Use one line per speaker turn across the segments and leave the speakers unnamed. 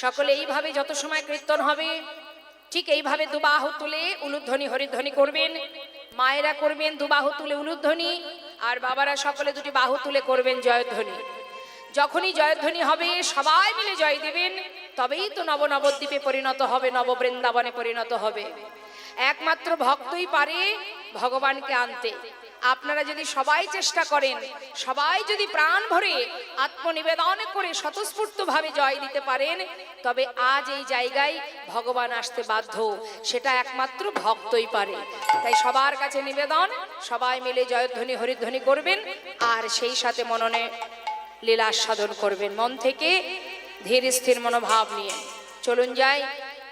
সকলে এইভাবে যত সময় কীর্তন হবে ঠিক এইভাবে দুবাহু তুলে উলুধ্বনি হরিধ্বনি করবেন। মায়েরা করবেন দুবাহু তুলে উলুধ্বনি, আর বাবারা সকলে দুটি বাহু তুলে করবেন জয়ধ্বনি। যখনই জয়ধ্বনি হবে সবাই মিলে জয় দেবেন, তবেই তো নব নবদ্বীপে পরিণত হবে, নববৃন্দাবনে পরিণত হবে। একমাত্র ভক্তই পারে ভগবানকে আনতে। আপনারা যদি সবাই চেষ্টা করেন, সবাই যদি প্রাণ ভরে আত্মনিবেদন করে স্বতঃস্ফূর্তভাবে জয় দিতে পারেন, তবে আজ এই জায়গায় ভগবান আসতে বাধ্য। সেটা একমাত্র ভক্তই পারে। তাই সবার কাছে নিবেদন, সবাই মিলে জয়ধ্বনি হরিধ্বনি করবেন, আর সেই সাথে মননে লীলা সাধন করবেন। মন থেকে ধীর স্থির মনোভাব নিয়ে চলুন যাই।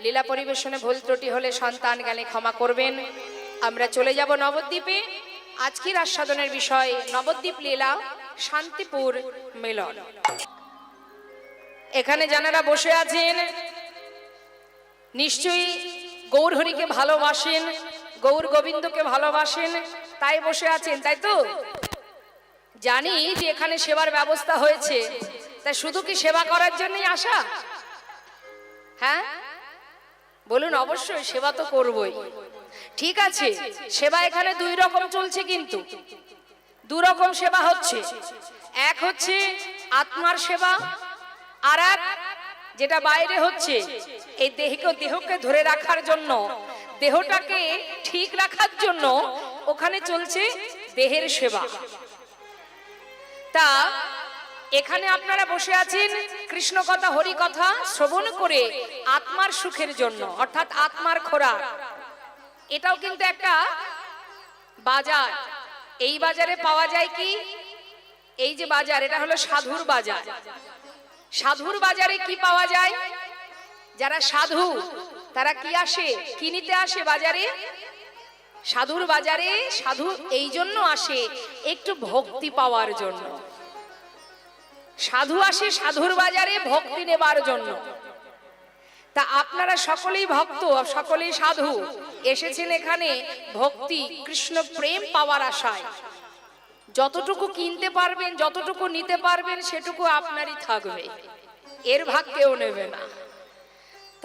লীলা পরিবেশনে ভুল ত্রুটি হলে সন্তান জ্ঞানে ক্ষমা করবেন। আমরা চলে যাব নবদ্বীপে। আজকের আস্বাদনের বিষয় নবদ্বীপ লীলা শান্তিপুর মিলন। এখানে যারা বসে আছেন নিশ্চয়ই গৌর হরিকে ভালোবাসেন, গৌর গোবিন্দকে ভালোবাসেন, তাই বসে আছেন, তাই তো? জানি যে এখানে সেবার ব্যবস্থা হয়েছে, তাই শুধু কি সেবা করার জন্যই আসা? হ্যাঁ বলুন। অবশ্যই সেবা তো করবই। ঠিক আছে, সেবা এখানে দুই রকম চলছে, কিন্তু দু রকম সেবা হচ্ছে। এক হচ্ছে আত্মার সেবা, আর এক যেটা বাইরে হচ্ছে এই দেহকে ধরে রাখার জন্য, দেহটাকে ঠিক রাখার জন্য ওখানে চলছে দেহের সেবা। তা এখানে আপনারা বসে আছেন কৃষ্ণ কথা হরি কথা শ্রবণ করে আত্মার সুখের জন্য, অর্থাৎ আত্মার খোরাক। এটাও কিন্তু একটা বাজার। এই বাজারে পাওয়া যায় কি? এই যে বাজার, এটা হলো সাধুর বাজার। সাধুর বাজারে কি পাওয়া যায়? যারা সাধু তারা কি আসে, কি নিতে আসে বাজারে? সাধুর বাজারে সাধু এই জন্য আসে একটু ভক্তি পাওয়ার জন্য। সাধু আসে সাধুর বাজারে ভক্তি নেবার জন্য। তা আপনারা সকলেই ভক্ত, সকলেই সাধু, এসেছেন এখানে ভক্তি কৃষ্ণ প্রেম পাওয়ার আশায়। যতটুকু কিনতে পারবেন, যতটুকু নিতে পারবেন, সেটুকু আপনারই থাকবে, এর ভাগ কেউ নেবে না।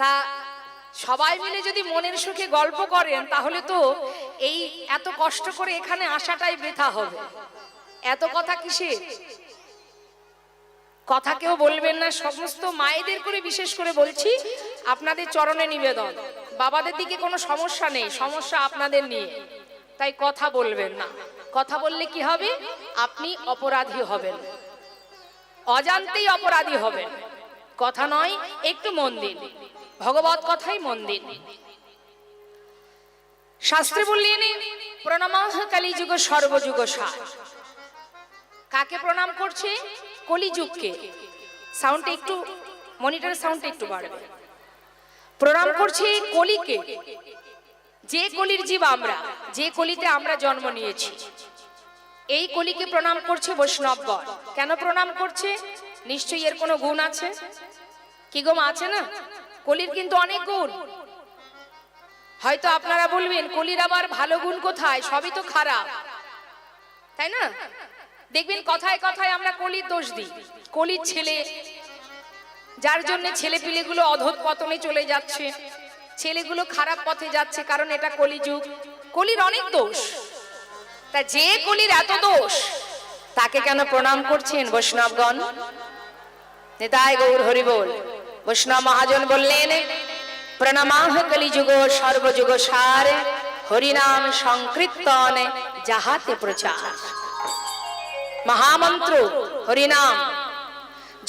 তা সবাই মিলে যদি মনের সুখে গল্প করেন, তাহলে তো এই এত কষ্ট করে এখানে আসাটাই বৃথা হবে। এত কথা কিসের? কথা কেউ বলবেন না। সমস্ত মায়েদের করে বিশেষ করে বলছি, আপনাদের চরণে নিবেদন। বাবাদের দিকে কোনো সমস্যা নেই, সমস্যা আপনাদের নিয়ে। তাই কথা বলবেন না। কথা বললে কি হবে? আপনি অপরাধী হবেন, অজান্তেই অপরাধী হবেন। কথা নয়, একটু মন দিন, ভগবত কথাই মন দিন। শাস্ত্রে বললেন প্রণামঃ কলিযুগ সর্বযুগ সার। কাকে প্রণাম করছে? কলিযুগকে। সাউন্ডটা একটু, মনিটরের সাউন্ডটা একটু বাড়বে। প্রণাম করছে কলিকে, যে কলির জীব আমরা, যে কলিতে আমরা জন্ম নিয়েছি, এই কলিকে প্রণাম করছে বৈষ্ণবগণ। কেন প্রণাম করছে? নিশ্চয়ই এর কোনো গুণ আছে। কি গো আছে না? কলির কিন্তু অনেক গুণ। হয়তো আপনারা বলবেন কলির আবার ভালো গুণ কোথায়? সবই তো খারাপ, তাই না? দেখবেন কথায় কথায় আমরা কলির দোষ দিই। কলির ছেলে, যার জন্য ছেলে পিলেগুলো অধঃপতনে চলে যাচ্ছে, ছেলেগুলো খারাপ পথে যাচ্ছে, কারণ এটা কলিযুগ। কলির অনেক দোষ। তা যে কলির এত দোষ, তাকে কেন প্রণাম করছেন বৈষ্ণবগণ? নিতাই গৌর হরি বল। বৈষ্ণব মহাজন বললেন প্রণামাহ কলিযুগ সর্বযুগ সার, হরিনাম সংকীর্তন যাহাতে প্রচার। মহামন্ত্র হরিনাম।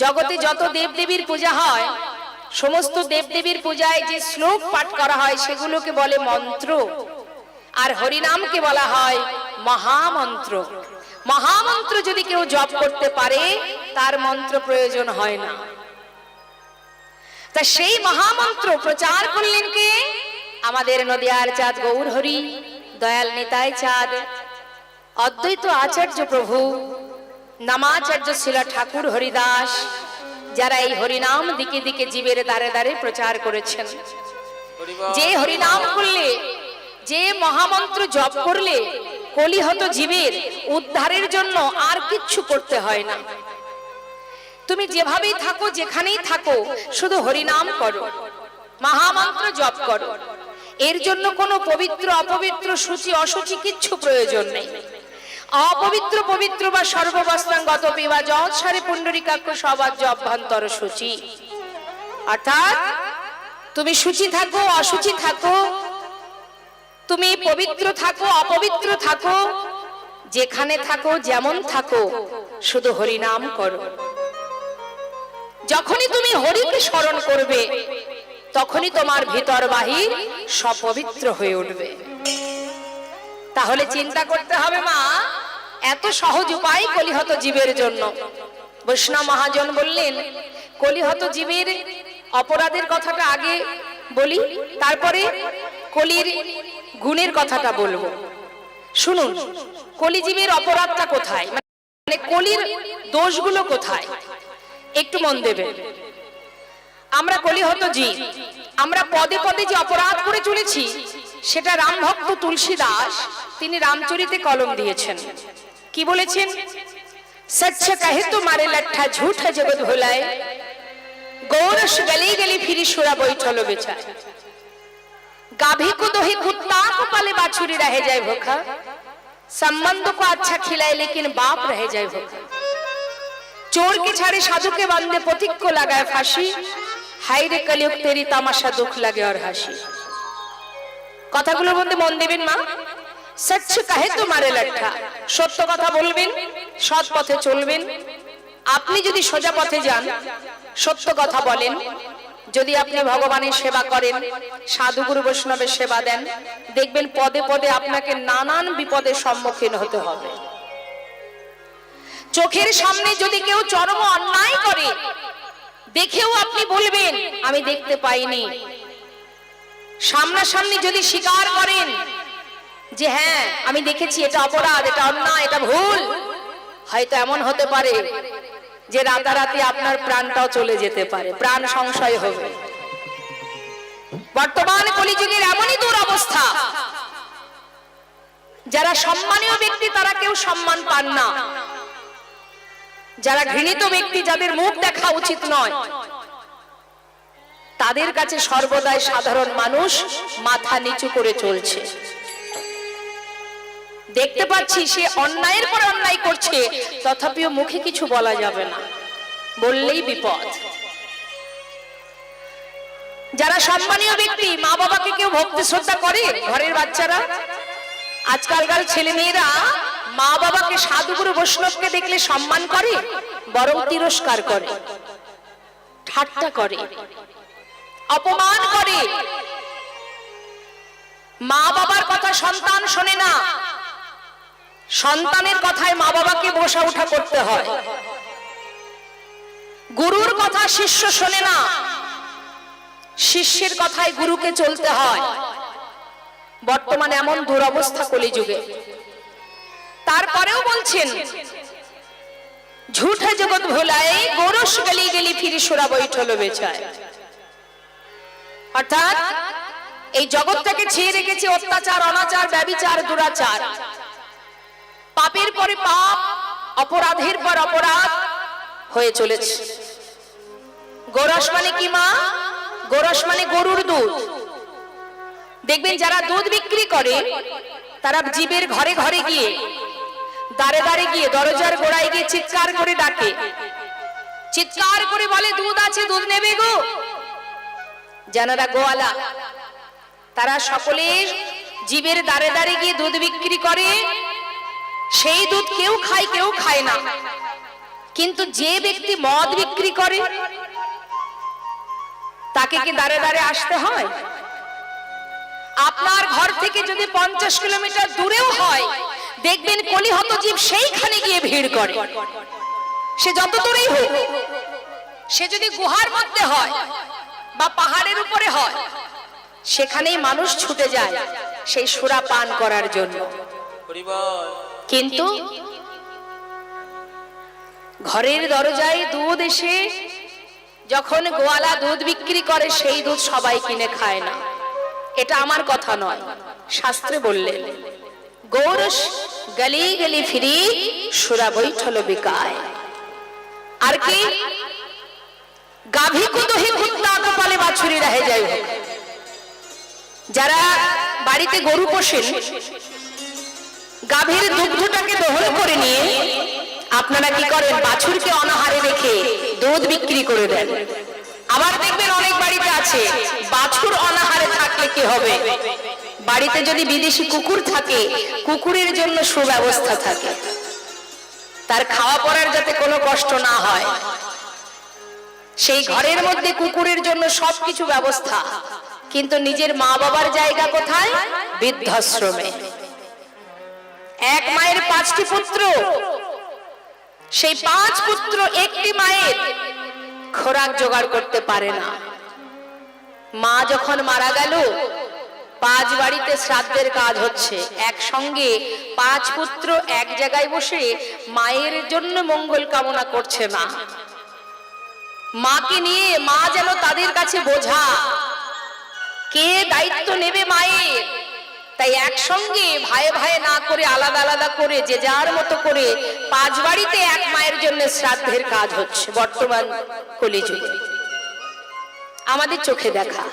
জগতে যত দেবদেবীর পূজা হয়, সমস্ত দেবদেবীর পূজায় যে শ্লোক পাঠ করা হয় সেগুলোকে বলে মন্ত্র, আর হরিনামকে বলা হয় মহামন্ত্র। মহামন্ত্র যদি কেউ জপ করতে পারে, তার মন্ত্র প্রয়োজন হয় না। তা সেই মহামন্ত্র প্রচার করলেন কে? আমাদের নদিয়ার চাঁদ গৌর হরি, দয়াল নিতাই চাঁদ, অদ্বৈত আচার্য প্রভু, নামাচার্য শিলা ঠাকুর হরিদাস, যারা এই হরিনাম দিকে দিকে জীবের দ্বারে দ্বারে প্রচার করেছেন। যে হরিনাম করলে, যে মহামন্ত্র জপ করলে কলিহত জীবের উদ্ধারের জন্য আর কিচ্ছু করতে হয় না। তুমি যেভাবেই থাকো, যেখানেই থাকো, শুধু হরিনাম করো, মহামন্ত্র জপ করো। এর জন্য কোনো পবিত্র অপবিত্র সূচি অসুচি কিচ্ছু প্রয়োজন নেই। অপবিত্র পবিত্র বা সর্ববস্ত্রাঙ্গত পিবা যৎসারে পুণ্ডরিকাক্ষ সবাজ্য অভ্যন্তর সূচি। অর্থাৎ তুমি সূচি থাকো, অসুচি থাকো, তুমি পবিত্র থাকো, অপবিত্র থাকো, যেখানে থাকো, যেমন থাকো, শুধু হরিনাম করো। যখনই তুমি হরিকে স্মরণ করবে, তখনই তোমার ভিতর বাহির সব পবিত্র হয়ে উঠবে। তাহলে চিন্তা করতে হবে মা, এত সহজ উপায় কলিহত জীবের জন্য। বৈষ্ণব মহাজন বললেন, কলিহত জীবের অপরাধের কথাটা আগে বলি, তারপরে কলির গুণের কথাটা বলবো। শুনুন, কলিজীবের অপরাধটা কোথায়, মানে কলির দোষগুলো কোথায়, একটু মন দেবেন। আমরা কলিহত জীব, আমরা পদে পদে যে অপরাধ করে চলেছি, সেটা রাম ভক্ত তুলসী দাস তিনি রামচরিতে কলম দিয়েছেন। কি বলেছেন? সচ্চ কহে তো মারে লট্ঠা, ঝুঠ জগৎ ভোলায়, গৌরস গলি গলি ফিরি সুরা বৈঠল বেচায়। गाभी को दोहे कुत्ता को पाले बाछुरी रह जाए भूखा, संबंध को अच्छा खिलाए लेकिन बाप रह जाए भूखा। चोर के छाड़े साधु के बांधे पथिक को लगाए फांसी, हाय रे कलियुग तेरी तमाशा दुख लगे और हाসি। কথাগুলোর মধ্যে মন দেবেন মা। সচ্চ কহে তো মারে লট্ঠা, সত্য কথা বলবেন, সৎ পথে চলবেন। আপনি যদি সোজা পথে যান, সত্য কথা বলেন, যদি আপনি ভগবানের সেবা করেন, সাধু গুরু বৈষ্ণবের সেবা দেন, দেখবেন পদে পদে আপনাকে নানান বিপদের সম্মুখীন হতে হবে। চোখের সামনে যদি কেউ চরম অন্যায় করে, দেখেও আপনি বলবেন আমি দেখতে পাইনি। সামনাসামনি যদি স্বীকার করেন যে হ্যাঁ আমি দেখেছি, এটা অপরাধ, এটা অন্যায়, এটা ভুল, হয়তো এমন হতে পারে যে রাতারাতি আপনার প্রাণটাও চলে যেতে পারে, প্রাণ সংশয় হবে। বর্তমান কলিযুগের এমনই দুরবস্থা, যারা সম্মানীয় ব্যক্তি তারা কেউ সম্মান পান না, যারা ঘৃণিত ব্যক্তি, যাদের মুখ দেখা উচিত নয়, তাদের কাছে সর্বদাই সাধারণ মানুষ মাথা নিচু করে চলছে। দেখতে পাচ্ছি সে অন্যায়ের পর অন্যায় করছে, তথাপিও মুখে কিছু বলা যাবে না, বললেই বিপদ। যারা সম্মানীয় ব্যক্তি, মা বাবাকে কেউ ভক্তি শ্রদ্ধা করে, ঘরের বাচ্চারা, আজকালকার ছেলে মেয়েরা মা বাবাকে, সাধুগুরু বৈষ্ণবকে দেখলে সম্মান করে, বরং তিরস্কার করে, ঠাট্টা করে, অপমান করে। মা বাবার কথা সন্তান শোনে না, সন্তানের কথায় মা বাবাকে বসা উঠা করতে হয়। গুরুর কথা শিষ্য শোনে না, শিষ্যের কথায় গুরুকে চলতে হয়। বর্তমানে এমন দুরবস্থা কলিযুগে। তারপরেও বলছেন ঝুঠে জগৎ ভোলায়, গোরস গলি গলি ফিরি সুরা বৈঠল বেচায়। অর্থাৎ এই জগৎটাকে ছেয়ে রেখেছে অত্যাচার, অনাচার, ব্যভিচার, দুরাচার। পাপের পরে পাপ, অপরাধের পর অপরাধ হয়ে চলেছে। গোরস মানে কি মা? গোরস মানে গরুর দুধ। দেখবেন যারা দুধ বিক্রি করে, তারা জীবের ঘরে ঘরে গিয়ে, দাঁড়ে দাঁড়ে গিয়ে, দরজার গোড়ায় গিয়ে চিৎকার করে ডাকে, চিৎকার করে বলে দুধ আছে, দুধ নেবে গো। যারা গোয়ালা, তারা সকলে জীবের দাঁড়ে দাঁড়ে গিয়ে দুধ বিক্রি করে। সেই দুধ কেউ খায়, কেউ খায় না। কিন্তু যে ব্যক্তি মদ বিক্রি করে, তাকে কি দাঁড়ে দাঁড়ে আসতে হয়? আপনার ঘর থেকে যদি 50 কিলোমিটার দূরেও হয়, দেখবেন কলিহত জীব সেইখানে গিয়ে ভিড় করে। সে যত দূরেই হোক, সে যদি গুহার মধ্যে হয় বা পাহাড়ের উপরে হয়, সেখানেই মানুষ ছুটে যায় সেই সুরা পান করার জন্য। কিন্তু ঘরের দরজায় দুধ এসে যখন গোয়ালা দুধ বিক্রি করে, সেই দুধ সবাই কিনে খায় না। এটা আমার কথা নয়, শাস্ত্রে বললেন গৌরস গলি গলি ফিরি সুরা বৈঠল বিকায়। আর কি গাভী কো দহি কুত্তা কপালে বাছুরি রহে যায়। যারা বাড়িতে গরু পোষেন, গাভীর দুগ্ধটাকে দহন করে নিয়ে আপনারা কি করেন, বাছুরকে অনাহারে রেখে দুধ বিক্রি করে দেন। আবার দেখবেন অনেক বাড়িতে আছে, বাছুর অনাহারে থাকলে কি হবে, বাড়িতে যদি বিদেশি কুকুর থাকে, কুকুরের জন্য সুব্যবস্থা থাকে, তার খাওয়া পড়ার যাতে কোনো কষ্ট না হয়, সেই ঘরের মধ্যে কুকুরের জন্য সবকিছু ব্যবস্থা। কিন্তু নিজের মা বাবার জায়গা কোথায়? বৃদ্ধাশ্রমে। এক মায়ের 5টি পুত্র, সেই 5 পুত্র একটি মায়ের খোরাক জোগাড় করতে পারে না। মা যখন মারা গেল, 5 বাড়িতে শ্রাদ্ধের কাজ হচ্ছে, একসঙ্গে 5 পুত্র এক জায়গায় বসে মায়ের জন্য মঙ্গল কামনা করছে না। মাকে নিয়ে মা যেন তাদের কাছে বোঝা, কে দায়িত্ব নেবে মায়ের। তাই একসঙ্গে ভাই ভাই না করে আলাদা আলাদা করে যে যার মতো করে 5 বাড়িতে এক মায়ের জন্য শ্রাদ্ধের কাজ হচ্ছে বর্তমান কলিযুগে, আমাদের চোখে দেখা।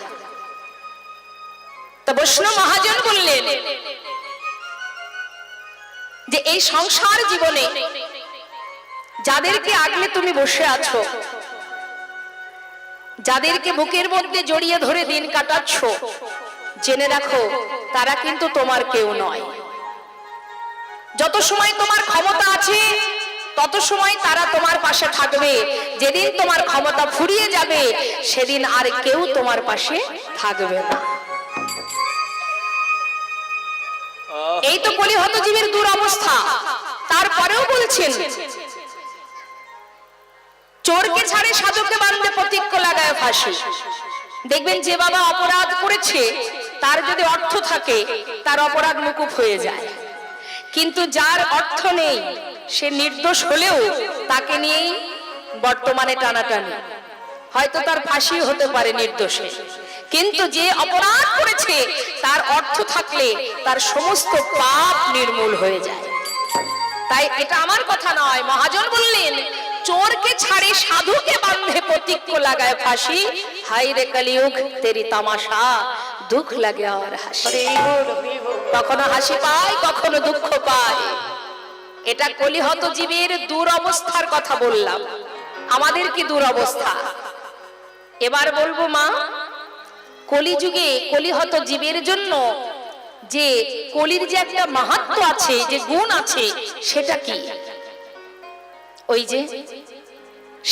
তা বৈষ্ণব মহাজন বললেন যে এই সংসার জীবনে যাদেরকে আগলে তুমি বসে আছো, যাদেরকে বুকের মধ্যে জড়িয়ে ধরে দিন কাটাচ্ছ, জেনে রাখো তারা কিন্তু তোমার কেউ নয়। যত সময় তোমার ক্ষমতা আছে তত সময় তারা তোমার পাশে থাকবে। যেদিন তোমার ক্ষমতা ফুরিয়ে যাবে সেদিন আর কেউ তোমার পাশে থাকবে না। এই তো কলিহত জীবের দুরবস্থা। তারপরেও বলছেন, চোরকে ছাড়ে সাধুকে বাঁধে প্রতিজ্ঞ লাগায় ফাঁসি। দেখবেন যে বাবা অপরাধ করেছে তার যদি অর্থ থাকে তার অপরাধ মুকুব হয়ে যায়, কিন্তু যার অর্থ নেই সে নির্দোষ হলেও তাকে নিয়েই বর্তমানে টানাটানি, হয়তো তার ফাঁসি হতে পারে নির্দোষে। কিন্তু যে অপরাধ করেছে তার অর্থ থাকলে তার সমস্ত পাপ নির্মূল হয়ে যায়। তাই এটা আমার কথা নয়, মহাজন বললেন চোরকে ছাড়ে সাধুকে বাঁধে প্রতিজ্ঞ লাগায় ফাঁসি। হাই রে কলিযুগ তেরি তামাশা, দুঃখ লাগে আর হাসি। কখনো হাসি পায় কখনো দুঃখ পায়। এটা কলিহত জীবের দুরবস্থার কথা বললাম। আমাদের কি দুরবস্থা? এবার বলবো মা, কলিযুগে কলিহত জীবের জন্য যে কলির যে একটা মাহাত্ম্য আছে, যে গুণ আছে, সেটা কি? ওই যে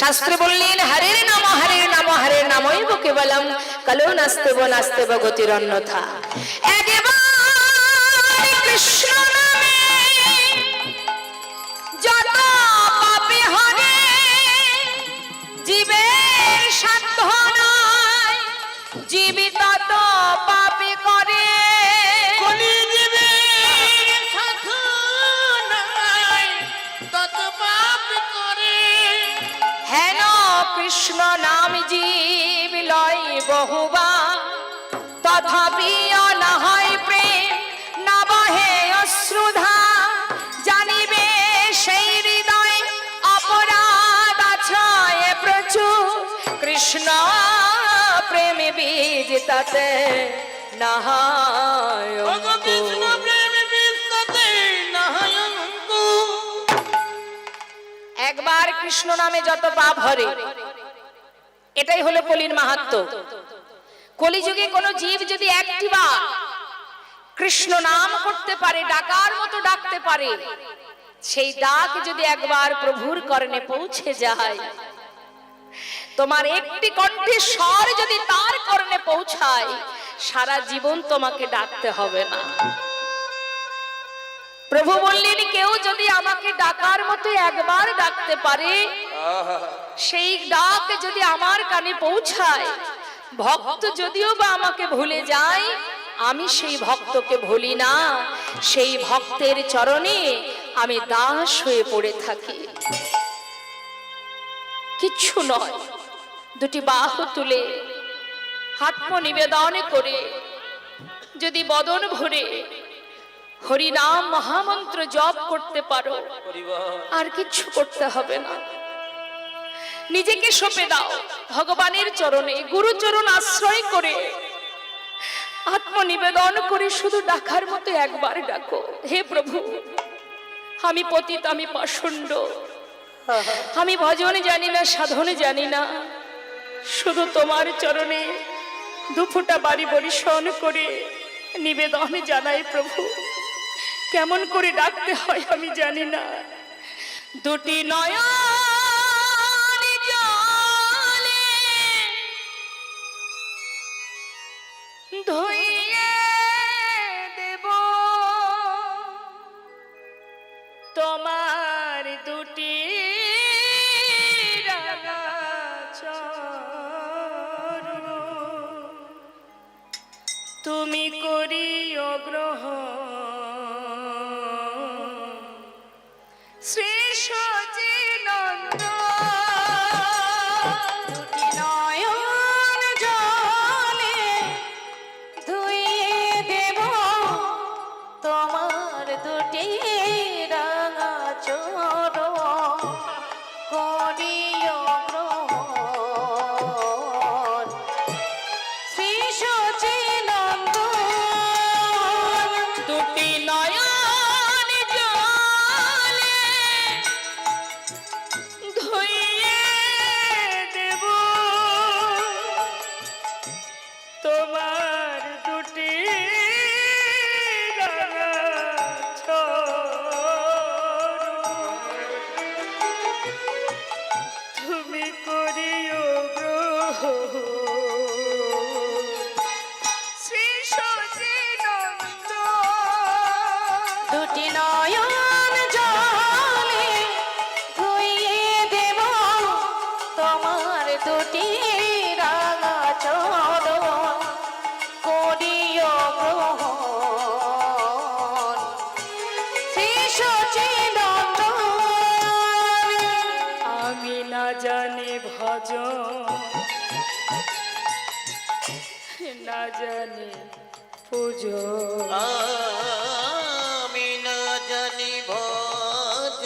শাস্ত্রে বললেন হরের নাম হরের নাম হরের নামই কেবলম কলো নাস্তেব নাস্তেব গতির অন্যথা। একবার কৃষ্ণ নামে যত পাপে হরে, জীবের সাধ্য নয় জীবী তত পাপে করে। কৃষ্ণ নাম জীব লয় বহুবা, তথাপি না হয় প্রেম না বহে অশ্রুধা। জানিবে সেই হৃদয় অপরাধ আছে প্রচুর, কৃষ্ণ প্রেম বীজ তাতে না হয় অঙ্কুর। একবার কৃষ্ণ নামে যত পাপ হরে, এটাই হলো কলির মাহাত্ম্য। কলিযুগে কোন জীব যদি একটিবার কৃষ্ণ নাম করতে পারে, ডাকার মতো ডাকতে পারে, সেই ডাক যদি একবার প্রভুর কর্ণে পৌঁছে যায়, তোমার একটি কণ্ঠে স্বর যদি তার কর্ণে পৌঁছায়, সারা জীবন তোমাকে ডাকতে হবে না। প্রভু বললেন কেউ যদি আমাকে ডাকার মতো একবার ডাকতে পারে, সেই ডাক যদি আমার কানে পৌঁছায়, ভক্ত যদিও বা আমাকে ভুলে যায়, আমি সেই ভক্তকে ভুলি না। সেই ভক্তের চরণে আমি দাস হয়ে পড়ে থাকি। কিচ্ছু নয়, দুটি বাহু তুলে আত্ম নিবেদন করে যদি বদন ভরে হরিনাম মহামন্ত্র জপ করতে পারো, আর কিচ্ছু করতে হবে না। নিজেকে সঁপে দাও ভগবানের চরণে, গুরুচরণ আশ্রয় করে আত্মনিবেদন করে শুধু ডাকার মতো একবার ডাকো, হে প্রভু আমি পতিত, আমি পাষণ্ড, আমি ভজন জানি না, সাধন জানি না, শুধু তোমার চরণে দুফোঁটা বাড়ি বরিশন করে নিবেদন জানাই প্রভু। কেমন করে ডাকতে হয় আমি জানি না। দুটি নয়ন জলে ধুইয়ে দেব তোমার দুটি রাঙা চরণ, তুমি করিও গ্রহণ শ্রী সচিনন্দ।
দুটি নয়ন জলে ধুইয়ে দেব তোমার দুটি রাঙা চরণ, করিও গ্রহণ শ্রী সচিনন্দন।
দুটি নয়ন জলে ধুইয়ে দেব তোমার দুটি রাঙা চরণ, তুমি করিও গ্রহণ শ্রী সচিনন্দ।
দুটি নয়ন জলে ধুইয়ে দেব তোমার দুটি রাঙা চরণ, করিও গ্রহণ শ্রী সচিনন্দন।
আমি না জানি ভজন, না জানি পুজো,
আমি না জানি ভজ,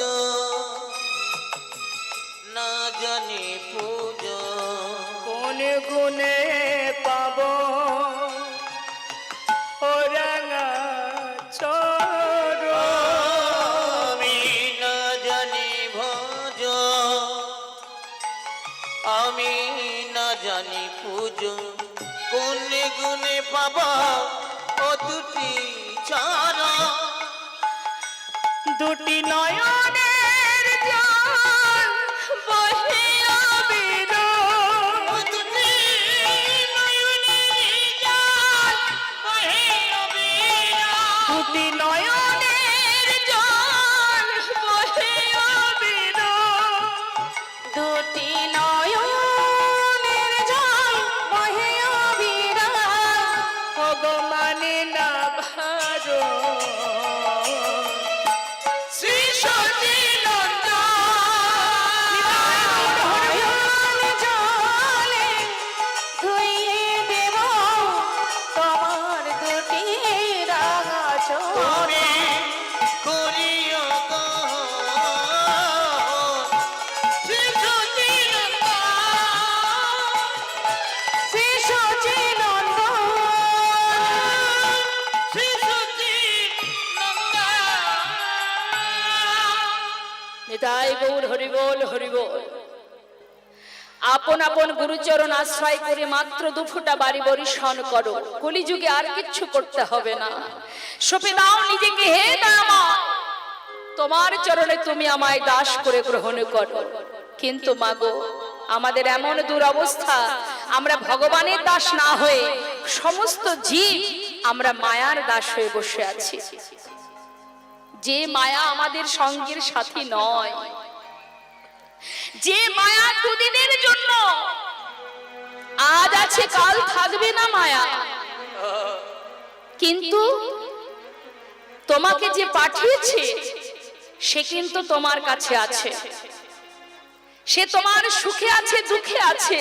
না জানি পূজো,
কোন গুণে পাব ও রাঙা চরণ।
আমি না জানি ভজ, আমি না জানি পূজো, কোন গুণে পাবা ও দুটি চরণ।
দুটি নয়নের জল বহিয়া বিরল,
ও দুটি নয়নের জল বহিয়া বিরল।
দুটি নয়নের জল বহিয়া বিরল,
দুটি নয়নের জল বহিয়া বিরাল,
ভগবানে না ভারো শ্রী সচিনন্দ।
নয়ন জলে ধুইয়ে দেব তোমার দুটি রাঙা চরণ,
করিও গ্রহণ শ্রী সচিনন্দ।
শ্রী সচিনন্দন।
শ্রী সচিনন্দ।
নিতাই গৌর হরিবোল হরিবোল। আপন আপন গুরুচরণ আশ্রয় করে মাত্র দুফোঁটা বাড়ি বরিশন করো, কলিযুগে আর কিচ্ছু করতে হবে না। সঁপে দাও নিজেকে, হে দামা তোমার চরণে তুমি আমায় দাস করে গ্রহণ করো। কিন্তু মাগো আমাদের এমন দুরবস্থা, আমরা ভগবানের দাস না হয়ে সমস্ত জীব আমরা মায়ার দাস হয়ে বসে আছি। যে মায়া আমাদের সঙ্গের সাথী নয়, যে মায়া দুদিনের জন্য, আজ আছে কাল থাকবে না মায়া, কিন্তু তোমাকে যে পাঠিয়েছে সে কিন্তু তোমার কাছে আছে, সে তোমার সুখে আছে দুঃখে আছে।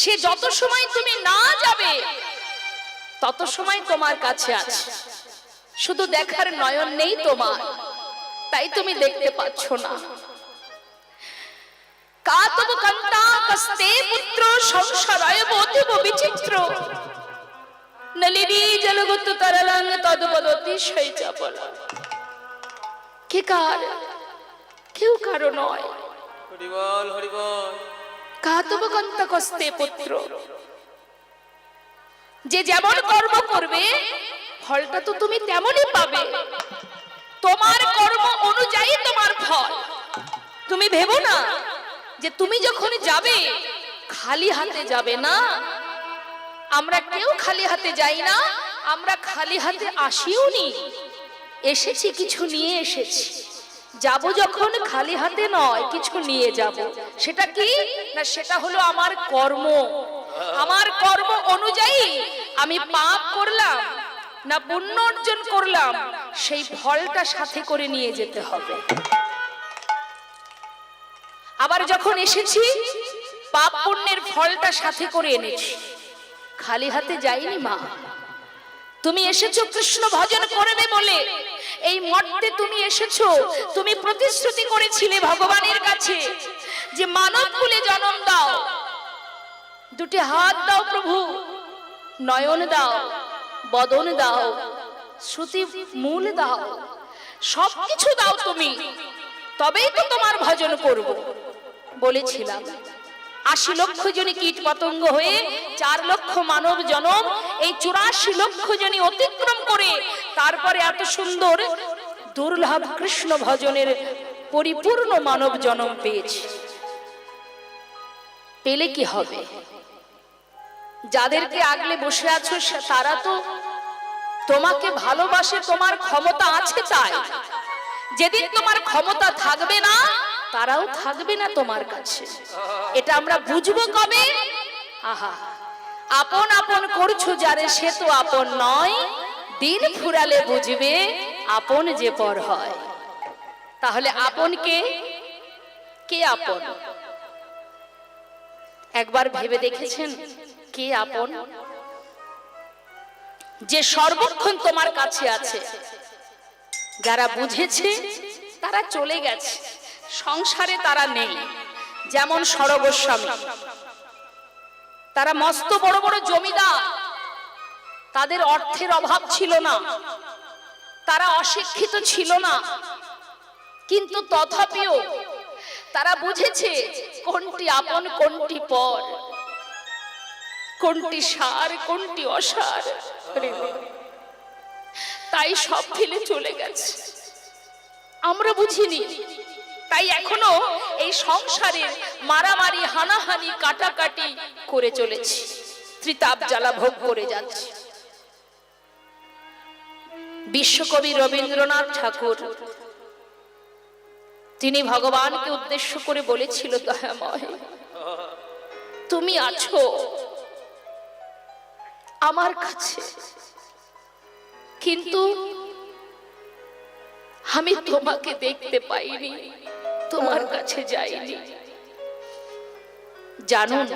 সে যত সময় তুমি না যাবে তত সময় তোমার কাছে আছে, শুধু দেখার নয়ন নেই তোমার, তাই তুমি দেখতে পাচ্ছ না। কাজ তব কান্তা কস্তে পুত্র সংসারায় বোধিব বিচিত্র নলিনী জলগত তরলং তদপদতি শৈচপলা। কে কার? কেউ কারো নয়।
হরিবল হরিবল।
কাতব কান্তা কস্তে পুত্র, যে যেমন কর্ম করবে ফলটা তো তুমি তেমনই পাবে। তোমার কর্ম অনুযায়ী তোমার ফল। তুমি ভেবো না যে তুমি যখন যাবে খালি হাতে যাবে না। আমরা কেউ খালি হাতে যাই না, আমরা খালি হাতে আসিও নি। এসেছি কিছু নিয়ে এসেছি, যাব যখন খালি হাতে নয়, কিছু নিয়ে যাব। সেটা কি না? সেটা হলো আমার কর্ম। আমার কর্ম অনুযায়ী আমি পাপ করলাম না পুণ্য অর্জন করলাম, সেই ফলটা সাথে করে নিয়ে যেতে হবে। আবার যখন এসেছি পাপ পুণ্যের ফলটা সাথে করে এনেছি, খালি হাতে যাইনি মা। তুমি এসেছো কৃষ্ণ ভজন করবে বলে, এই মর্তে তুমি এসেছো। তুমি প্রতিশ্রুতি করেছিলে ভগবানের কাছে যে মানব কুলে জন্ম দাও, দুটি হাত দাও প্রভু, নয়ন দাও, বদন দাও, শ্রুতি মূল দাও, সবকিছু দাও তুমি, তবেই তো তোমার ভজন করব বলেছিলাম। ৮০ লক্ষ জনী কীট পতঙ্গ হয়ে ৪ লক্ষ মানব জনম, এই ৮৪ লক্ষ জনী অতিক্রম করে তারপরে এত সুন্দর দুর্লভ কৃষ্ণ ভজনের পরিপূর্ণ মানব জনম পেয়েছি। পেলে কি হবে? যাদেরকে আগলে বসে আছো তারা তো তোমাকে ভালোবাসে, তোমার ক্ষমতা আছে তাই। যেদিন তোমার ক্ষমতা থাকবে না, তারাও থাকবে না তোমার কাছে। এটা আমরা বুঝবো কবে? আহা, আপন আপন করছো যারে সে তো আপন নয়, দিন ফুরালে বুঝবে আপন যে পর হয়। তাহলে আপন কে? কে আপন? একবার ভেবে দেখেছেন কে আপন? যে সর্বক্ষণ তোমার কাছে আছে। যারা বুঝেছে তারা চলে গেছে, সংসারে তারা নেই। যেমন সরগোস্বামী, তারা মস্ত বড় বড় জমিদার, তাদের অর্থের অভাব ছিল না, তারা অশিক্ষিত ছিল না, কিন্তু তথাপিও তারা বুঝেছে কোনটি আপন কোনটি পর, কোনটি সার কোনটি অসার। তাই সব ফেলে চলে গেছে। আমরা বুঝিনি, তাই এখনো এই সংসারে মারামারি হানাহানি কাটাকাটি করে চলেছি, ত্রিতাপ জ্বালা ভোগ করে যাচ্ছি। বিশ্বকবি রবীন্দ্রনাথ ঠাকুর তিনি ভগবানকে উদ্দেশ্য করে বলেছিল, দয়াময় তুমি আছো আমার কাছে, কিন্তু আমি তোমাকে দেখতে পাইনি, তোমার কাছে যাইনি। জানুন,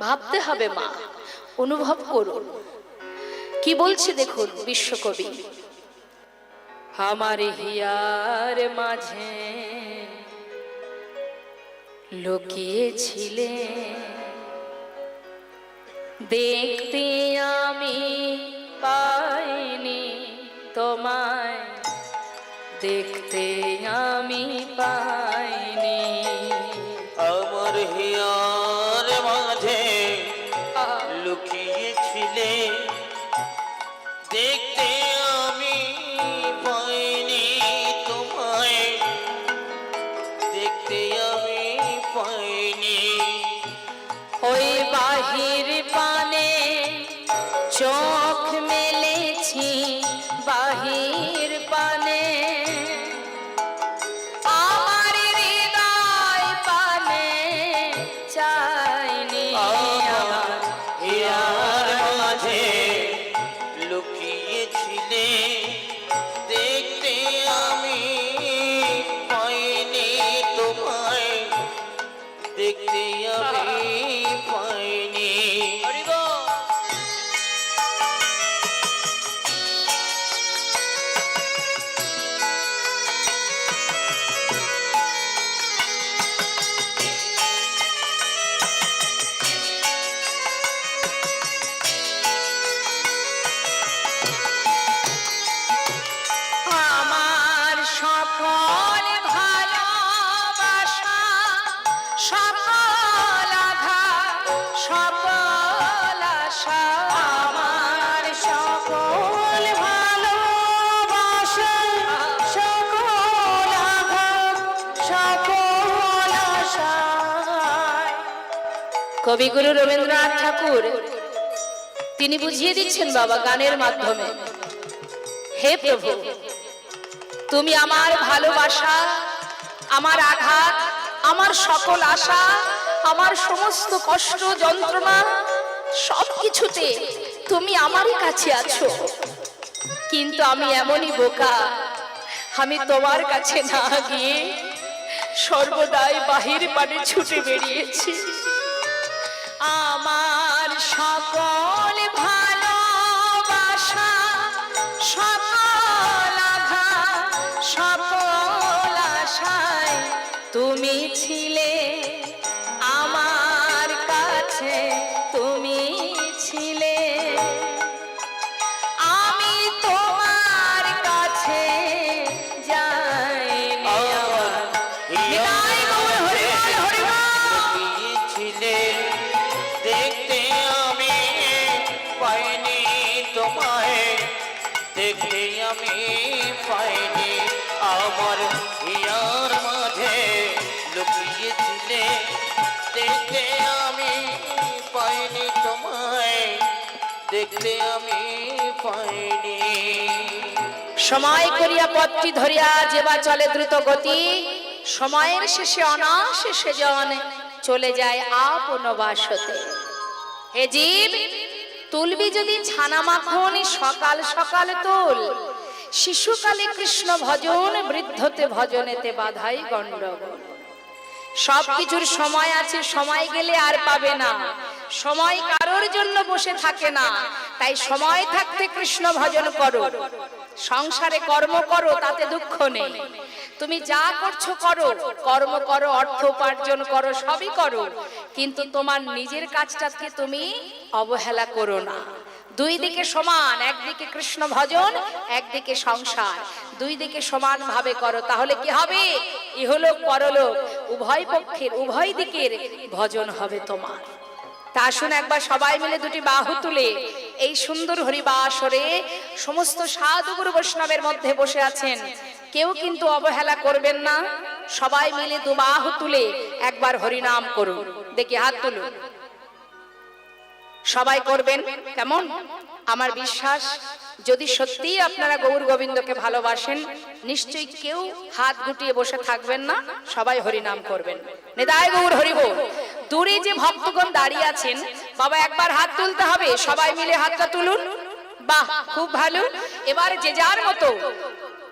ভাবতে হবে মা, অনুভব করুন কি বলছে দেখুন বিশ্বকবি। আমার হিয়ার মাঝে লুকিয়েছিলে, দেখতে আমি পাইনি তোমায়, দেখতে আমি পাইনি।
আমার হিয়ার মাঝে লুকিয়েছিলে, দেখতে আমি পাইনি তোমায়, দেখতে আমি পাইনি।
ওই বাহির পানে চোখ মেলেছি, বাহির পানে আমার হৃদয় পানে চাইনি।
আমার হিয়ার মাঝে
কবিগুরু রবীন্দ্রনাথ ঠাকুর তিনি বুঝিয়ে দিচ্ছেন বাবা গানের মাধ্যমে, হে প্রভু তুমি আমার ভালোবাসা, আমার আঘাত, আমার সকল আশা, আমার সমস্ত কষ্ট যন্ত্রণা সবকিছুতে তুমি আমারই কাছে আছো। কিন্তু আমি এমনই বোকা, আমি তোমার কাছে না গিয়ে সর্বদাই বাহির পানে ছুটে বেরিয়েছি। আমার সকল ভালোবাসা, সকল আঘাত, সকল আশায় তুমি ছিলে আমার কাছে, তুমি ছিলে। আমি তোমার কাছে যাইনি আমার। নিতাই গৌর হরি বল, হরি বল।
ছিলে দেখতে আমি পাইনি তোমায়, দেখতে আমি পাইনি আমার হিয়ার মাঝে লুকিয়েছিলে, দেখতে আমি পাইনি তোমায়, দেখতে আমি পাইনি।
সময় করিয়া পথটি ধরিয়া যেবা চলে দ্রুত গতি, সময়ের শেষে অনাশেষে জন চলে যায় আপন বাসতে। হে জীব তুলবি যদি ছানা মাখন সকাল সকাল তোল, শিশুকালে কৃষ্ণ ভজন, বৃদ্ধতে ভজনেতে বাধাই গণ্ডগোল। সবকিছুর সময় আছে, সময় গেলে আর পাবে না। সময় কারোর জন্য বসে থাকে না, তাই সময় থাকতে কৃষ্ণ ভজন করো, সংসারে কর্ম করো, তাতে দুঃখ নেই। তুমি যা করছো করো, কর্ম করো, অর্থ উপার্জন করো, সবই করো, কিন্তু তোমার নিজের কাজটাকে তুমি অবহেলা করো না। দুই দিকে সমান, একদিকে কৃষ্ণ ভজন, একদিকে সংসার, দুই দিকে সমান ভাবে করো, তাহলে কি হবে? ইহলোক পরলোক উভয় পক্ষের, উভয় দিকের ভজন হবে তোমার। তা আসুন একবার সবাই মিলে দুটি বাহু তুলে এই সুন্দর হরিবাসরে সমস্ত সাধু গুরু বৈষ্ণবের মধ্যে বসে আছেন, কেউ কিন্তু অবহেলা করবেন না। সবাই মিলে দু বাহু তুলে একবার হরিনাম করুন, দেখি হাত তুলুন। সবাই করবেন কেমন? আমার বিশ্বাস যদি সত্যিই আপনারা গৌর গোবিন্দকে ভালোবাসেন, নিশ্চয়ই কেউ হাত গুটিয়ে বসে থাকবেন না, সবাই হরিনাম করবেন। নিতাই গৌর হরি বল। দূরে যে ভক্তগণ দাঁড়িয়ে আছেন বাবা, একবার হাত তুলতে হবে, সবাই মিলে হাতটা তুলুন। বাহ, খুব ভালো। এবার যে যার মতো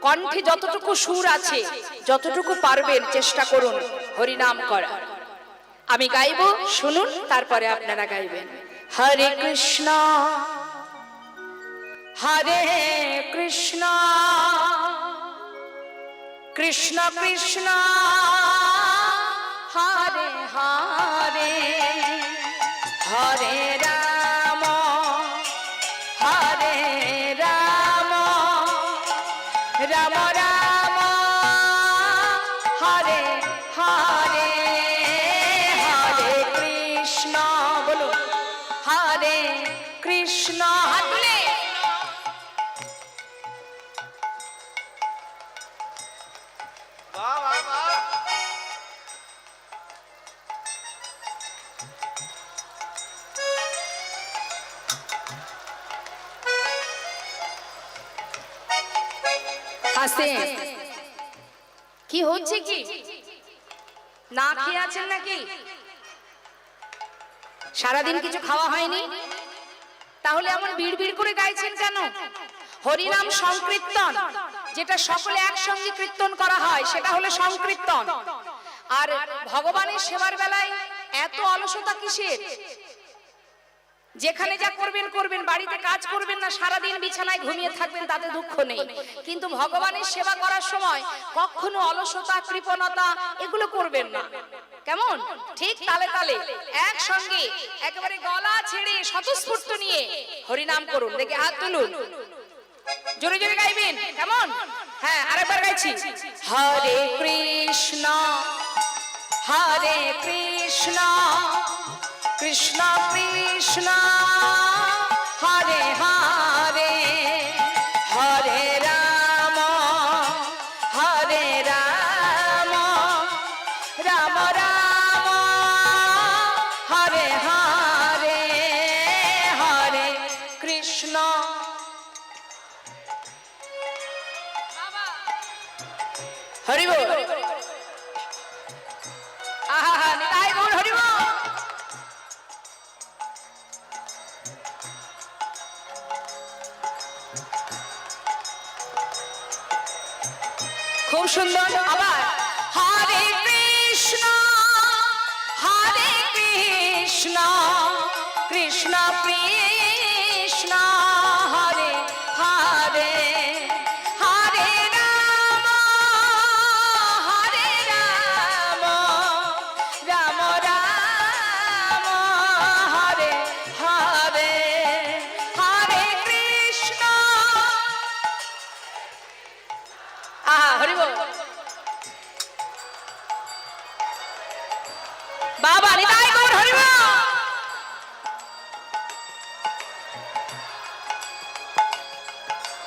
কণ্ঠে যতটুকু সুর আছে, যতটুকু পারবেন চেষ্টা করুন হরিনাম করা। আমি গাইবো, শুনুন, তারপরে আপনারা গাইবেন। হরে কৃষ্ণ হরে কৃষ্ণ কৃষ্ণ কৃষ্ণ হরে হরে, হরে রাম হরে রাম, রাম রাম হরে হরে, হরে কৃষ্ণ, বলুন হরে কৃষ্ণ। হাত তুলে হাসে। কি হচ্ছে? কি না খেয়ে আছেন নাকি? সারাদিন কিছু খাওয়া হয়নি? তাহলে এমন বিড়বিড় করে গাইছেন কেন? হরিনাম সংকীর্তন, যেটা সকলে একসঙ্গে কীর্তন করা হয়, সেটা হলো সংকীর্তন। আর ভগবানের সেবার বেলায় এত অলসতা কিসের? যেখানে যা করবেন করবেন, বাড়িতে কাজ করবেন না, সারাদিন বিছানায় ঘুমিয়ে থাকবেন, তাতে দুঃখ নেই, কিন্তু ভগবানের সেবা করার সময় কখনো অলসতা, কৃপণতা এগুলো করবেন না। কেমন? ঠিক তালে তালে একসঙ্গে একেবারে গলা ছেড়ে স্বতঃস্ফূর্ত নিয়ে হরিনাম করুন। দেখে হাত তুলুন, জোরে জোরে গাইবেন। কেমন? হ্যাঁ, আরেকবার গাইছি। হরে কৃষ্ণ হরে কৃষ্ণ কৃষ্ণ কৃষ্ণ হরে হরে, হরে রাম হরে রাম, রাম রাম হরে হরে। হরি বল। আহা নিতাই গৌর হরি বল। খুব সুন্দর। আবার হরে কৃষ্ণ কৃষ্ণ কৃষ্ণ হরে হরে হরে রাম রাম রাম হরে হরে হরে কৃষ্ণ। হরি বল। বাবা নিতাই গৌর হরি বল।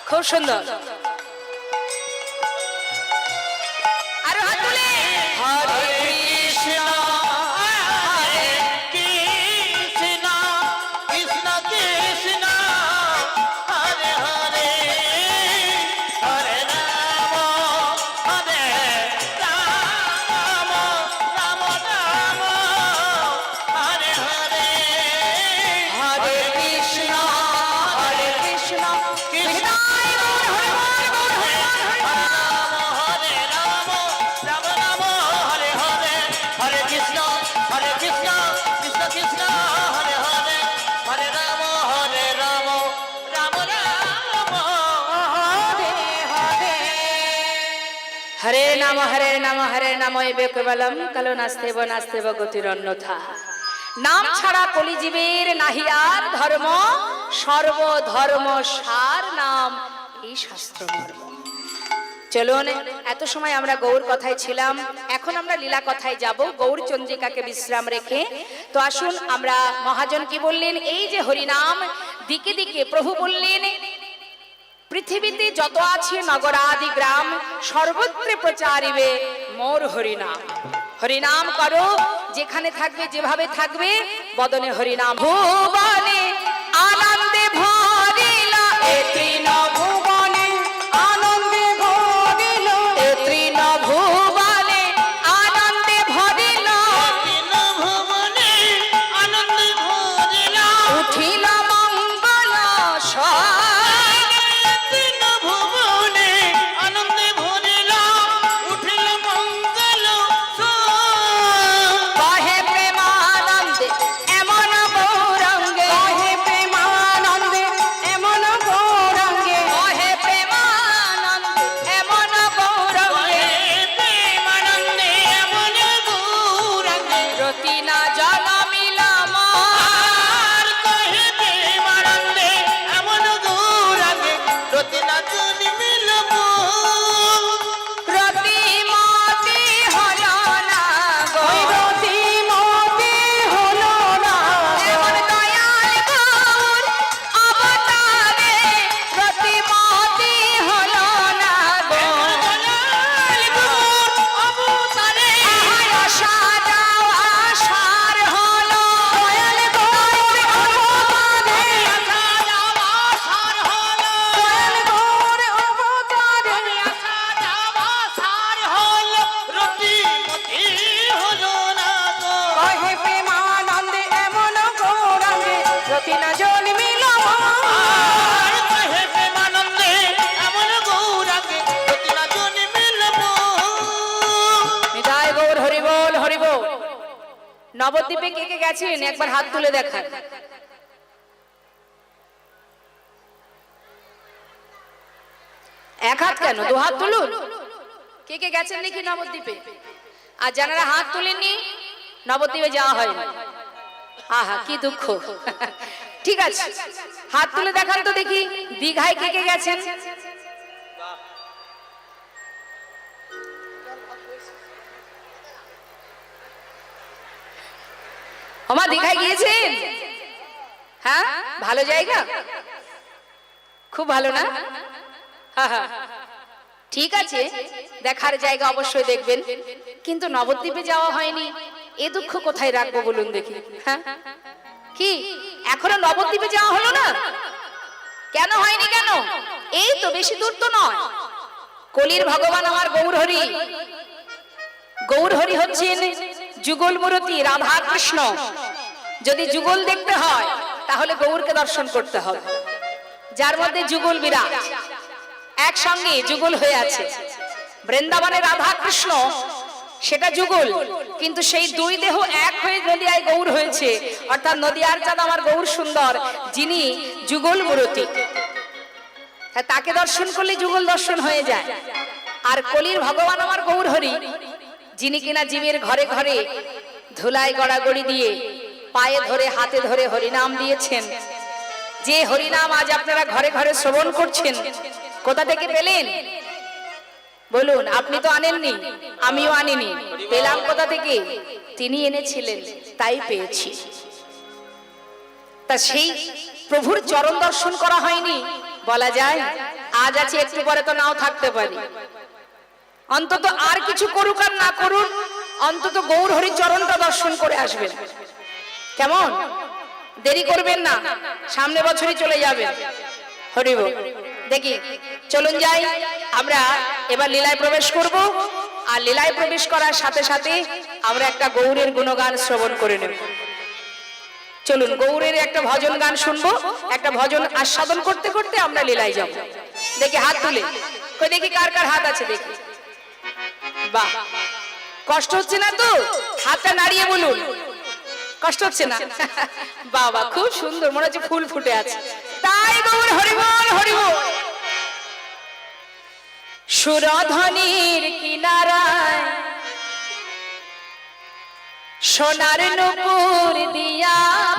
খুব সুন্দর। আরো হাত তুলে
হরে কৃষ্ণ হরে কৃষ্ণ কৃষ্ণ কৃষ্ণ হরে হরে হরে রাম হরে রাম রাম রাম হরে হরে
হরে কৃষ্ণ নিতাই গৌর হরি বল, গৌর হরি বল, হরি বল।
হরে রাম রাম রাম হরে হরে হরে কৃষ্ণ কৃষ্ণ কৃষ্ণ হরে হরে হরে রাম রাম রাম
হরে নাম এবে কেবলম কালো নাস্তেব গতির অন্যথা। নাম ছাড়া কলিজীবের নাহি আর ধর্ম, সর্বধর্ম সার নাম এই শাস্ত্র মর্ম। চলুন, এত সময় আমরা গৌর কথায় ছিলাম, এখন আমরা লীলা কথায় যাব গৌর চন্দ্রিকাকে বিশ্রাম রেখে। তো আসুন আমরা মহাজন কি বললেন, এই যে হরিনাম দিকে দিকে প্রভু বললেন পৃথিবীতে যত আছে নগরাদি গ্রাম সর্বত্রে প্রচারিবে মোর হরিনাম। হরিনাম করো, যেখানে থাকবে যেভাবে থাকবে বদনে হরিনাম। ভুবনে আনন্দে ভরিল এ তৃণ ভুবনে আনন্দে ভরিল এ তৃণ ভুবনে আনন্দে ভরিল
ভুবনে আনন্দ ভরিল
উঠিল মঙ্গল
ভুবনে আনন্দ ভরিল উঠিল মঙ্গল
কহে প্রেমানন্দে এমন গৌরঙ্গে, কহে প্রেমানন্দে এমন গৌরঙ্গে, কহে প্রেমানন্দে এমন গৌরঙ্গে,
প্রেমানন্দে এমন গৌরাঙ্গে
রতি না জল মিলাম
আর কহে প্রেমানন্দে এমন গৌরাঙ্গে রতিনাথন মিলব
রতি মতি হল না গো, রতি মতি হল না এমন দয়াল গৌর অবতারে রতি মতি হল না গো।
অবতারে
আশা যাওয়া সার হলো দয়াল গৌর অবতারে,
আশা যাওয়া সার হলো
দয়াল গৌর অবতারে,
আশা যাওয়া সার হলো রতিমতি হলো না গো
কহে প্রেমানন্দে এমন গৌরাঙ্গে রতি না জল মিলব।
আর কহে প্রেমানন্দে এমন গৌরাঙ্গে রতিনাথন মিলব
নিতাই গৌর হরি বল, হরি বল। নবদ্বীপে কে কে গেছেন একবার হাত তুলে দেখান। এক হাত কেন, দু হাত তুলুন। কে কে গেছেন দেখি নবদ্বীপে? আর যারা হাত তুলেননি নবদ্বীপে যাওয়া হয়। আহা কি দুঃখ। ঠিক আছে, হাত তুলে দেখান তো দেখি দীঘায় কে কে গেছেন। ওমা দীঘায় গিয়েছেন? হ্যাঁ, ভালো জায়গা, খুব ভালো না? ঠিক আছে, দেখার জায়গা অবশ্যই দেখবেন, কিন্তু নবদ্বীপে যাওয়া হয়নি, এ দুঃখ কোথায় রাখবো বলুন দেখি। হ্যাঁ, কি এখনো নবদ্বীপে যাওয়া হলো না? কেন হয়নি কেন? এই তো বেশি দূর তো নয়, কলির ভগবান আমার গৌরহরি। গৌরহরি হচ্ছেন যুগল মূর্তি রাধা কৃষ্ণ। যদি যুগল দেখতে হয় তাহলে গৌরকে দর্শন করতে হবে, যার মধ্যে যুগল বিরাজ, একসঙ্গে যুগল হয়ে আছে। বৃন্দাবনে রাধা কৃষ্ণ সেটা যুগল, কিন্তু সেই দুই দেহ এক হয়ে নদিয়ায় গৌর হয়েছে, অর্থাৎ নদিয়ার চাঁদ আমার গৌর সুন্দর, যিনি যুগল মূর্তি। তাকে দর্শন করলে যুগল দর্শন হয়ে যায়। আর কলির ভগবান আমার গৌরহরি, যিনি কিনা জীবের ঘরে ঘরে ধুলায় গড়াগড়ি দিয়ে পায়ে ধরে হাতে ধরে হরিনাম দিয়েছেন। যে হরিনাম আজ আপনারা ঘরে ঘরে শ্রবণ করছেন, কোথা থেকে পেলেন বলুন? আপনি তো আনেননি, আমিও আনিনি, পেলাম কোথা থেকে? তিনি এনেছিলেন, তাই পেয়েছি। তা সেই প্রভুর চরণ দর্শন করা হয়নি, বলা যায় আজ আছে, একটু পরে তো নাও থাকতে পারি। অন্তত আর কিছু করুক আর না করুন, অন্তত গৌরহরির চরণটা দর্শন করে আসবেন। কেমন? দেরি করবেন না, সামনে বছরই চলে যাবেন। হরি বল। দেখি চলুন যাই, আমরা এবার লীলায় প্রবেশ করব। আর লীলায় প্রবেশ করার সাথে সাথে আমরা একটা গৌরের গুণগান শ্রবণ করে নেব। চলুন গৌরের একটা ভজন গান শুনবো, একটা ভজন আস্বাদন করতে করতে আমরা লীলায় যাব। দেখি হাত তুলে, কই দেখি কার কার হাত আছে দেখি। বাহ, কষ্ট হচ্ছে না তো? হাতটা নাড়িয়ে বলুন, কষ্ট হচ্ছে না? বাবা খুব সুন্দর, মনে হচ্ছে ফুল ফুটে আছে। তাই গৌর হরিবল হরিবল। সুরধনির কিনারায় সোনার নূপুর দিয়া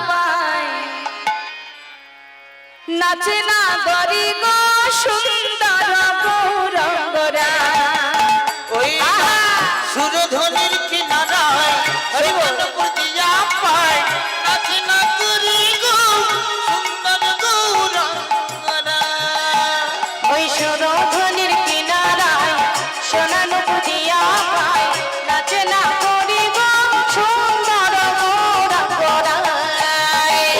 পায়, নাচে না গরি গো সুন্দর গৌরঙ্গরা।
ওই সুরধনির কিনারায় হরিবল দিয়া পায়, নাচে না করি গো সুন্দর গৌরঙ্গরা।
ওই সুরধনির কিনারায় সোনা নূপুর দিয়া পায়, নাচে না করি গো সুন্দর গৌরঙ্গরা।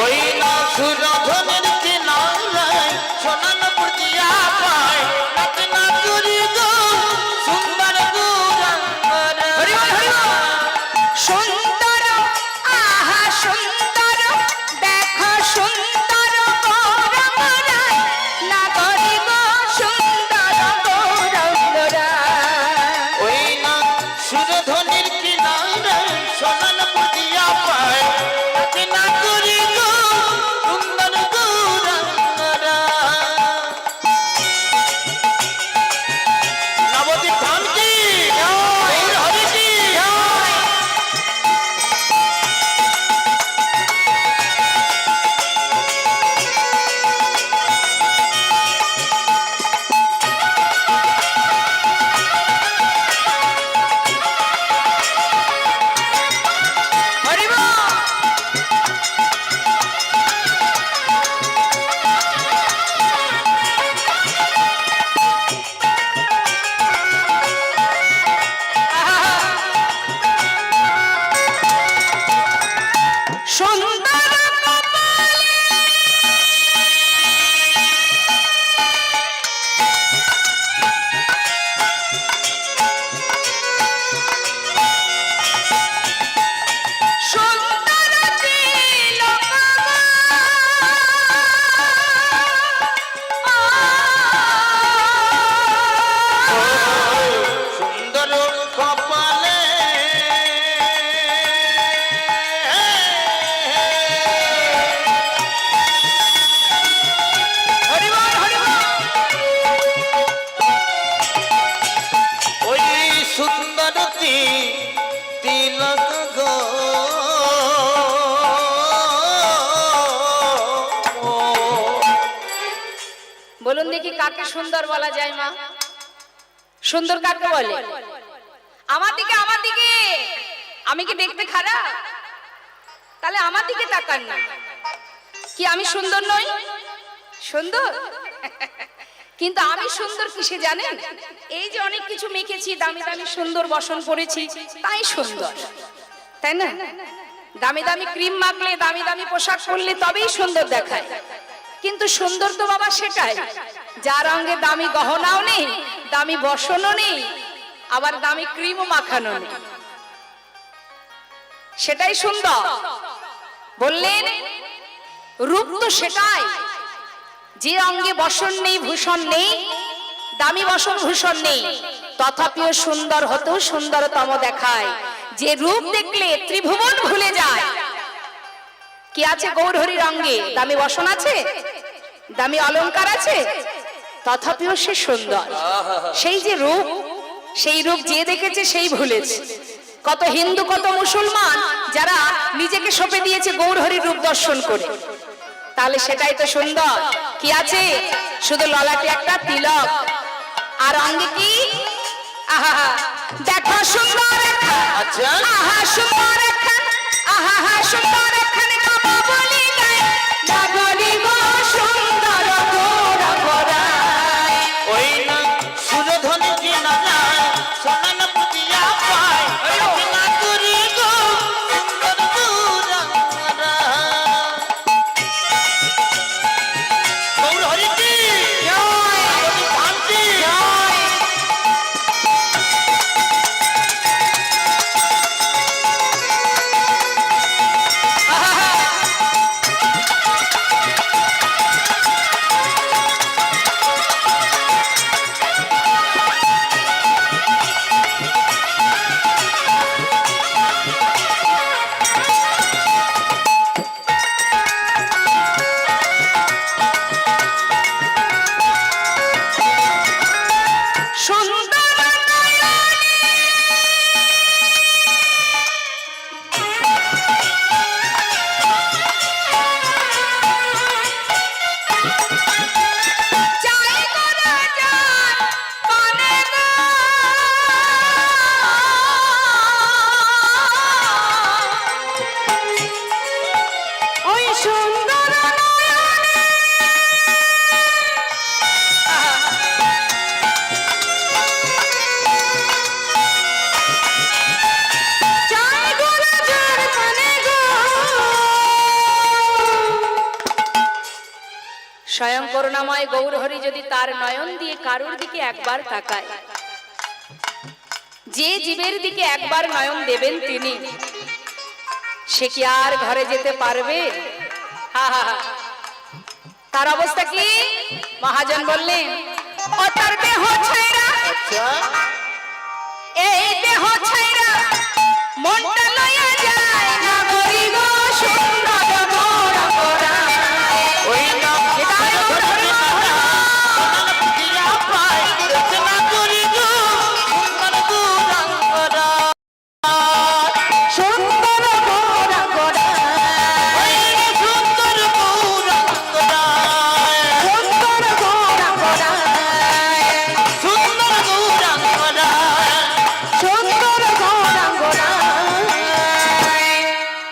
ওই না সুরধনির কিনারায় সোনা নূপুর দিয়া পায়, নাচে না করি গো সুন্দর গৌরঙ্গরা।
হরিবল হরিবল। সুন্দর আহা সুন্দর, দেখো সুন্দর গৌরঙ্গরা, না গরি গো সুন্দর গৌরঙ্গরা।
ওই না সুরধনির কিনারায় সোনা নূপুর দিয়া পায়, নাচে না করি গো সুন্দর গৌরঙ্গরা। নবদ্বীপ ধাম কি? গৌর হরি কি?
হরিবল। সুন্দর কপালে সুন্দর তিলক
সুন্দর কপালে
হরিবল হরিবল।
ওই সুন্দর তিলক গো।
বলুন দেখি কাকে সুন্দর বলা যায় মা? সুন্দর কাকে বলে? আমার দিকে, আমার দিকে। আমি কি দেখতে খারাপ? তাহলে আমার দিকে তাকান না। কি আমি সুন্দর নই? সুন্দর। কিন্তু আমি সুন্দর কিসে জানেন? এই যে অনেক কিছু মেখেছি, দামি দামি সুন্দর বসন পরেছি, তাই সুন্দর, তাই না? দামি দামি ক্রিম মাখলে, দামি দামি পোশাক পরলে তবেই সুন্দর দেখায়। কিন্তু সুন্দর তো বাবা সেটাই যার অঙ্গে দামি গহনাও নেই, দামি বসনও নেই, আবার দামি ক্রিমও মাখানো নেই, সেটাই সুন্দর। বললেন রূপ তো সেটাই, যে অঙ্গে বসন নেই, ভূষণ নেই, দামি বসন ভূষণ নেই, তথাপিও সুন্দর হতেও সুন্দরতম দেখায়। যে রূপ দেখলে ত্রিভুবন ভুলে যায়। কি আছে গৌরহরির অঙ্গে? দামি বসন আছে, দামি অলংকার আছে, তথাপিও সে সুন্দর। সেই যে রূপ, সেই রূপ যে দেখেছে সেই ভুলেছে। কত হিন্দু, কত মুসলমান যারা নিজেকে সঁপে দিয়েছে গৌরহরির রূপ দর্শন করে, তাহলে সেটাই তো সুন্দর। কি আছে? শুধু ললাটে একটা তিলক, আর অঙ্গে কি? আহা, দেখো সুন্দর একখান,
আচ্ছা।
আহা সুন্দর একখান, আহা সুন্দর একখান নাম বলি গায়, না বলি গো সুন্দর গোরা গোরায়।
ওই না সুরধনি কিনা যায়, সোনান পুতিয়া পায়, না করি গো সুন্দর গৌরাঙ্গরা। গৌর হরি কি
জয়,
বলি শান্তি।
জয়। সুন্দর নয়নে চাই গো রাজার পানে গো, ওই সুন্দর নয়নে চাই গো রাজার পানে গো। স্বয়ং করুণাময় গৌরহরি যদি তার নয়ন দিয়ে কারুর দিকে একবার তাকায়, যে জীবের দিকে একবার নয়ন দেবেন তিনি, সে কি আর ঘরে যেতে পারবে? হা হা হা। তার অবস্থা কি? মহাজন বললেন, ও তার দেহ ছাইরা,
আচ্ছা।
এই দেহ ছাইরা মনটা লইয়া যায়, না করি গো সুন্দর গোরা গোরায়।
ওই না
এটাই গৌরহরি
সোনান পুতিয়া পায়, না করি গো সুন্দর গৌরাঙ্গরা।
সুন্দর গোরা গোরায়,
ওই সুন্দর গৌরাঙ্গরা।
সুন্দর গোরা গোরায়,
সুন্দর গৌরাঙ্গরা।
সুন্দর গোরা গোরায়।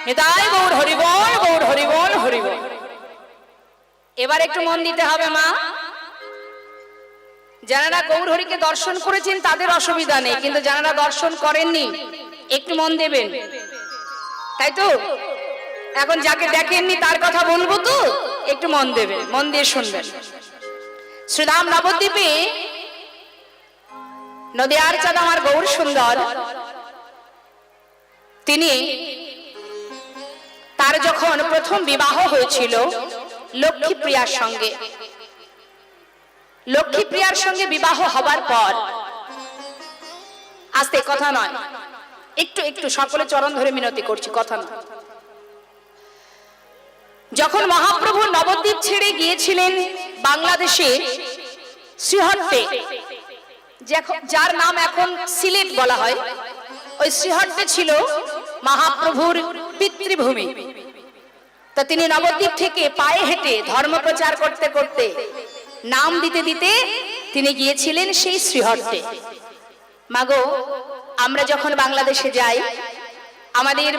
নিতাই গৌর হরি বল, গৌর হরি বল, হরি বল। এবার একটু মন দিতে হবে মা। যারা গৌর হরিকে দর্শন করেছেন তাদের অসুবিধা নেই, কিন্তু যারা দর্শন করেননি একটু মন দেবেন, তাই তো? এখন যাকে দেখেননি তার কথা বলবো তো, একটু মন দেবেন, মন দিয়ে শুনবেন। শ্রীধাম নবদ্বীপে নদিয়ার চাঁদ আমার গৌর সুন্দর, তিনি তার যখন প্রথম বিবাহ হয়েছিল লক্ষ্মীপ্রিয়ার সঙ্গে, লক্ষ্মীপ্রিয়ার সঙ্গে বিবাহ হবার পর, আস্তে কথা নয়, একটু একটু সকলে চরণ ধরে মিনতি করছি, কথা নয়। যখন মহাপ্রভু নবদ্বীপ ছেড়ে গিয়েছিলেন বাংলাদেশে শ্রীহট্টে, যার নাম এখন সিলেট বলা হয়, ওই শ্রীহট্টে ছিল মহাপ্রভুর পিতৃভূমি। তা তিনি নবদ্বীপ থেকে পায়ে হেঁটে ধর্ম প্রচার করতে করতে, নাম দিতে দিতে তিনি গিয়েছিলেন সেই শ্রীহট্টে। মাগো, আমরা যখন বাংলাদেশে যাই, আমাদের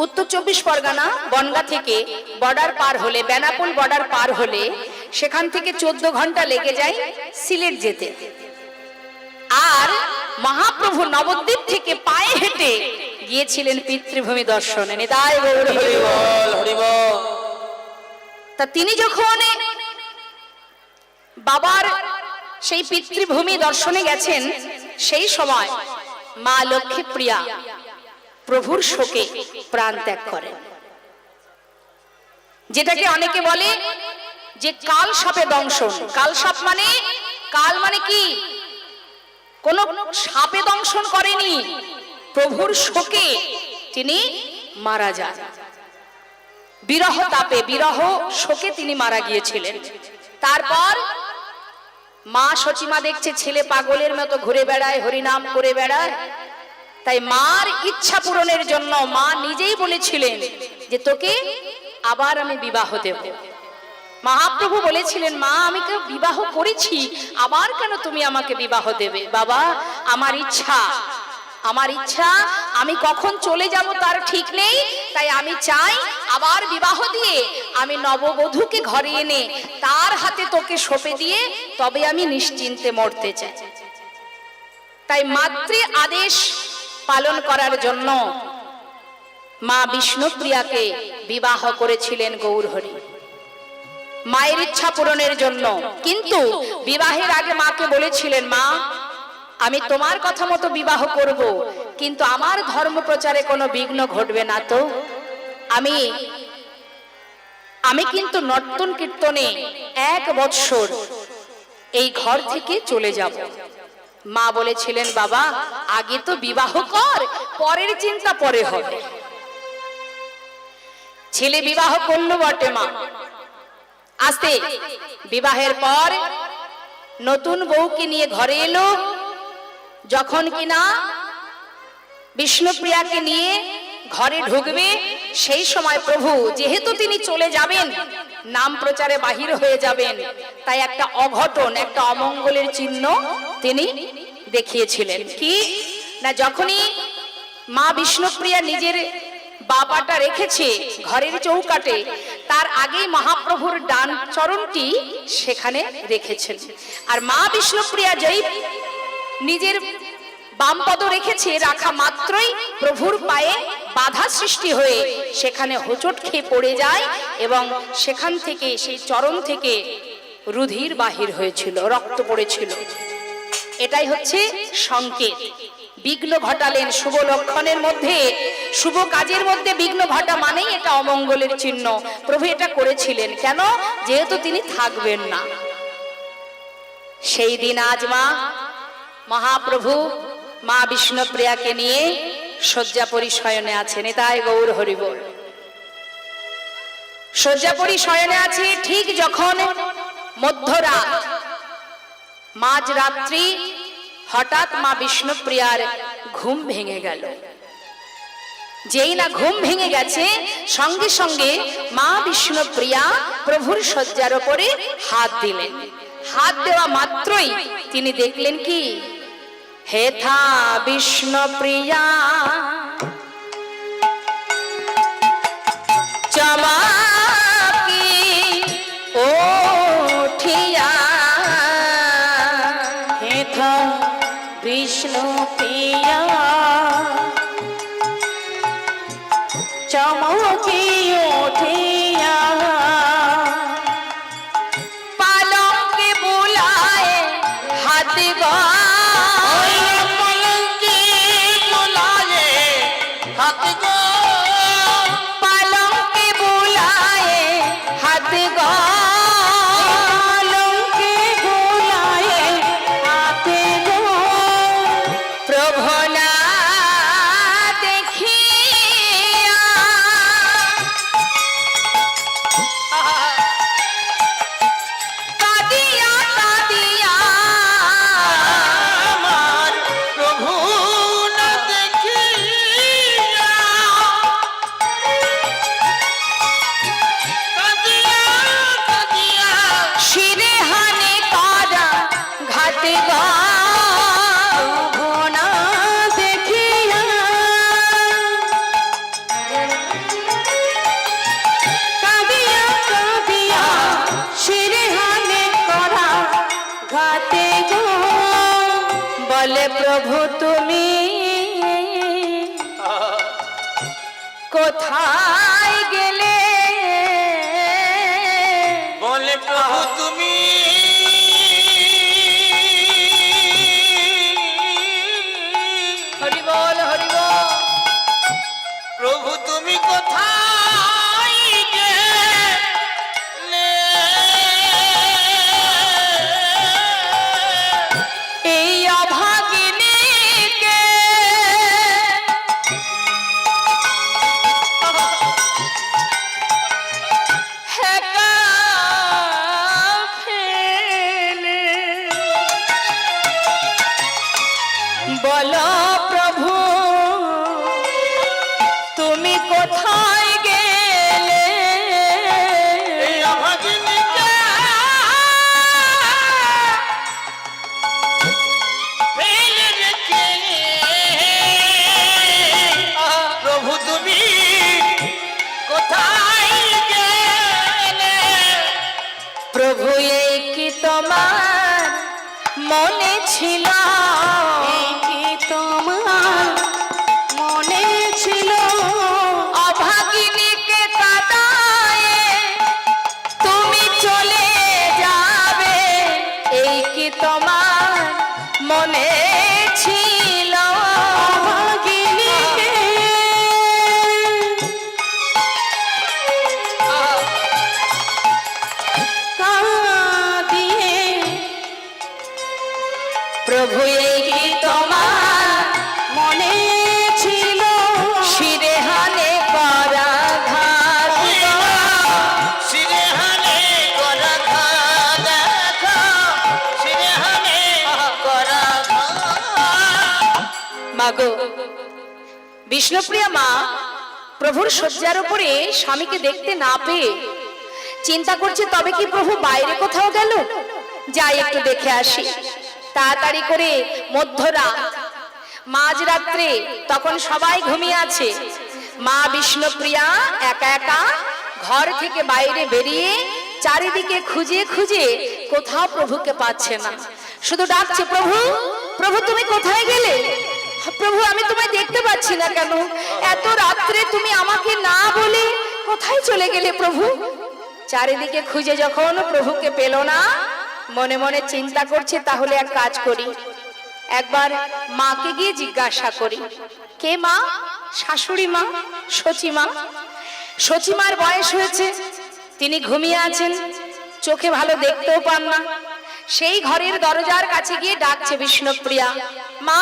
উত্তর 24 পরগনা বনগাঁ থেকে বর্ডার পার হলে, বেনাপোল বর্ডার পার হলে, সেখান থেকে 14 ঘন্টা লেগে যায় সিলেট যেতে। আর মহাপ্রভু নবদ্বীপ থেকে পায়ে হেঁটে গিয়েছিলেন পিতৃভূমি দর্শনে। নিতাই গৌর হরি বল।
হরি বল।
তা তিনি যখন বাবার সেই পিতৃভূমি দর্শনে গেছেন, সেই সময় মা লক্ষ্মীপ্রিয়া প্রভুর শোকে প্রাণ ত্যাগ করেন, যেটাকে অনেকে বলে যে কাল সাপে দংশন। কাল সাপ মানে, কাল মানে কি? কোন সাপে দংশন করেনি, প্রভুর শোকে তিনি মারা যান। বিরহ তাপে, বিরহ শোকে তিনি মারা গিয়েছিলেন। তারপর মা সচিমা দেখছে ছেলে পাগলের মতো ঘুরে বেড়ায়, হরিনাম করে বেড়ায়। তাই মার ইচ্ছা পূরণের জন্য মা নিজেই বলেছিলেন যে তোকে আবার আমি বিবাহ দেব। মহাপ্রভু বলেছিলেন, মা আমি কেউ বিবাহ করেছি, আবার কেন তুমি আমাকে বিবাহ দেবে? বাবা আমার ইচ্ছা, আমার ইচ্ছা, আমি কখন চলে যাব তার ঠিক নেই, তাই আমি চাই আবার বিবাহ দিয়ে আমি নববধূকে ঘরে এনে তার হাতে তোকে সঁপে দিয়ে তবে আমি নিশ্চিন্তে মরতে চাই। তাই মাতৃ আদেশ পালন করার জন্য মা বিষ্ণুপ্রিয়াকে বিবাহ করেছিলেন গৌরহরি, মায়ের ইচ্ছা পূরণের জন্য। কিন্তু বিবাহের আগে মাকে বলেছিলেন, মা আমি তোমার কথা মতো বিবাহ করব, কিন্তু আমার ধর্ম প্রচারে কোনো বিঘ্ন ঘটবে না তো? আমি কিন্তু নর্তন কীর্তনে 1 বৎসর এই ঘর থেকে চলে যাব। মা বলেছিলেন, বাবা আগে তো বিবাহ কর, পরের চিন্তা পরে হবে। ছেলে বিবাহ করলো বটে, মা আস্তে বিবাহের পর নতুন বউকে নিয়ে ঘরে এলো। যখন কিনা বিষ্ণুপ্রিয়াকে নিয়ে ঘরে ঢুকবে, সেই সময় প্রভু যেহেতু তিনি চলে যাবেন, নাম প্রচারে বাহির হয়ে যাবেন, তাই একটা অঘটন, একটা অমঙ্গলের চিহ্ন তিনি দেখিয়েছিলেন। কি না, যখনই মা বিষ্ণুপ্রিয়া নিজের বাবাটা রেখেছে ঘরের চৌকাটে, তার আগেই মহাপ্রভুর ডান চরণটি সেখানে রেখেছেন। আর মা বিষ্ণুপ্রিয়া যেই নিজের বাম পদ রেখেছে, রাখা মাত্রই প্রভুর পায়ে বাধা সৃষ্টি হয়ে সেখানে হোঁচট খেয়ে পড়ে যায়, এবং সেখান থেকে, সেই চরণ থেকে রুধির বাহির হয়েছিল, রক্ত পড়েছিল। এটাই হচ্ছে সংকেত। বিঘ্ন ঘটালেন, শুভ লক্ষণের মধ্যে, শুভ কাজের মধ্যে বিঘ্ন ঘটা মানেই এটা অমঙ্গলের চিহ্ন। প্রভু এটা করেছিলেন কেন? যেহেতু তিনি থাকবেন না। সেই দিন আজ মহাপ্রভু মা বিষ্ণুপ্রিয়াকে নিয়ে শয্যাপরি শয়নে আছেন। তাই গৌর হরি বল। শয্যাপরি শয়নে আছে। ঠিক যখন মধ্যরাত, মাঝরাত্রি, হঠাৎ মা বিষ্ণুপ্রিয়ার ঘুম ভেঙে গেল। যেই না ঘুম ভেঙে গেছে, সঙ্গে সঙ্গে মা বিষ্ণুপ্রিয়া প্রভুর শয্যার উপরে হাত দিলেন। হাত দেওয়া মাত্রই তিনি দেখলেন কি, হেথা বিষ্ণুপ্রিয়া চমকি ওঠিয়া,
হেথা বিষ্ণুপ্রিয়া চমকি ওঠিয়া,
পালঙ্কে বুলায় হাত
পলঙ্কে বোলায়ে হাত গো,
পালঙ্কে বুলায় হাত
পালঙ্কে বোলায়ে হাতে গো,
প্রভু না দেখিয়া, কাঁদিয়া কাঁদিয়া
আমার প্রভু না দেখিয়া, কাঁদিয়া কাঁদিয়া
শিরে হানে কারা ঘাতে গা,
প্রভু না দেখিয়া, কাঁদিয়া কাঁদিয়া শিরে হানে করা ঘাতে গো,
বলে প্রভু তুমি কোথায় গেলে?
বলে প্রভু তুমি
বলো প্রভু তুমি কোথায় গেলে
এই অভাগিনীকে ফেলে রেখে প্রভু তুমি কোথায় গেলে?
প্রভু এই কি তোমার মনে ছিল এই কি তোমার মনে ছিল অভাগিনীকে কাঁদায়ে তুমি চলে যাবে এই কি তোমার মনে ছিল অভাগিনীকে কাঁদিয়ে প্রভু এই কি তোমার মনে ছিল শিরে হানে করা ঘাত
সিরেহানে করা ঘা দেখো, সিরেহানে করা ঘা।
মাগো বিষ্ণুপ্রিয়া মা প্রভুর শয্যার উপরে স্বামীকে দেখতে না পেয়ে চিন্তা করছে তবে কি প্রভু বাইরে কোথাও গেল, যাই একটু দেখে আসি। তাড়াতাড়ি করে মধ্যরাত মাঝরাত্রে তখন সবাই ঘুমিয়ে আছে, মা বিষ্ণুপ্রিয়া একা একা ঘর থেকে বাইরে বেরিয়ে চারিদিকে খুঁজে খুঁজে কোথাও প্রভুকে পাচ্ছে না, শুধু ডাকছে প্রভু প্রভু তুমি কোথায় গেলে, প্রভু আমি তোমায় দেখতে পাচ্ছি না কেন, এত রাত্রে তুমি আমাকে না বলে কোথায় চলে গেলে প্রভু। চারিদিকে খুঁজে যখন প্রভুকে পেল না মনে মনে চিন্তা করছে তাহলে এক কাজ করি, একবার মাকে গিয়ে জিজ্ঞাসা করি। কে মা? শাশুড়ি মা সচিমা। সচিমার বয়স হয়েছে, তিনি ঘুমিয়ে আছেন, চোখে ভালো দেখতেও পান না। সেই ঘরের দরজার কাছে গিয়ে ডাকছে বিষ্ণুপ্রিয়া, মা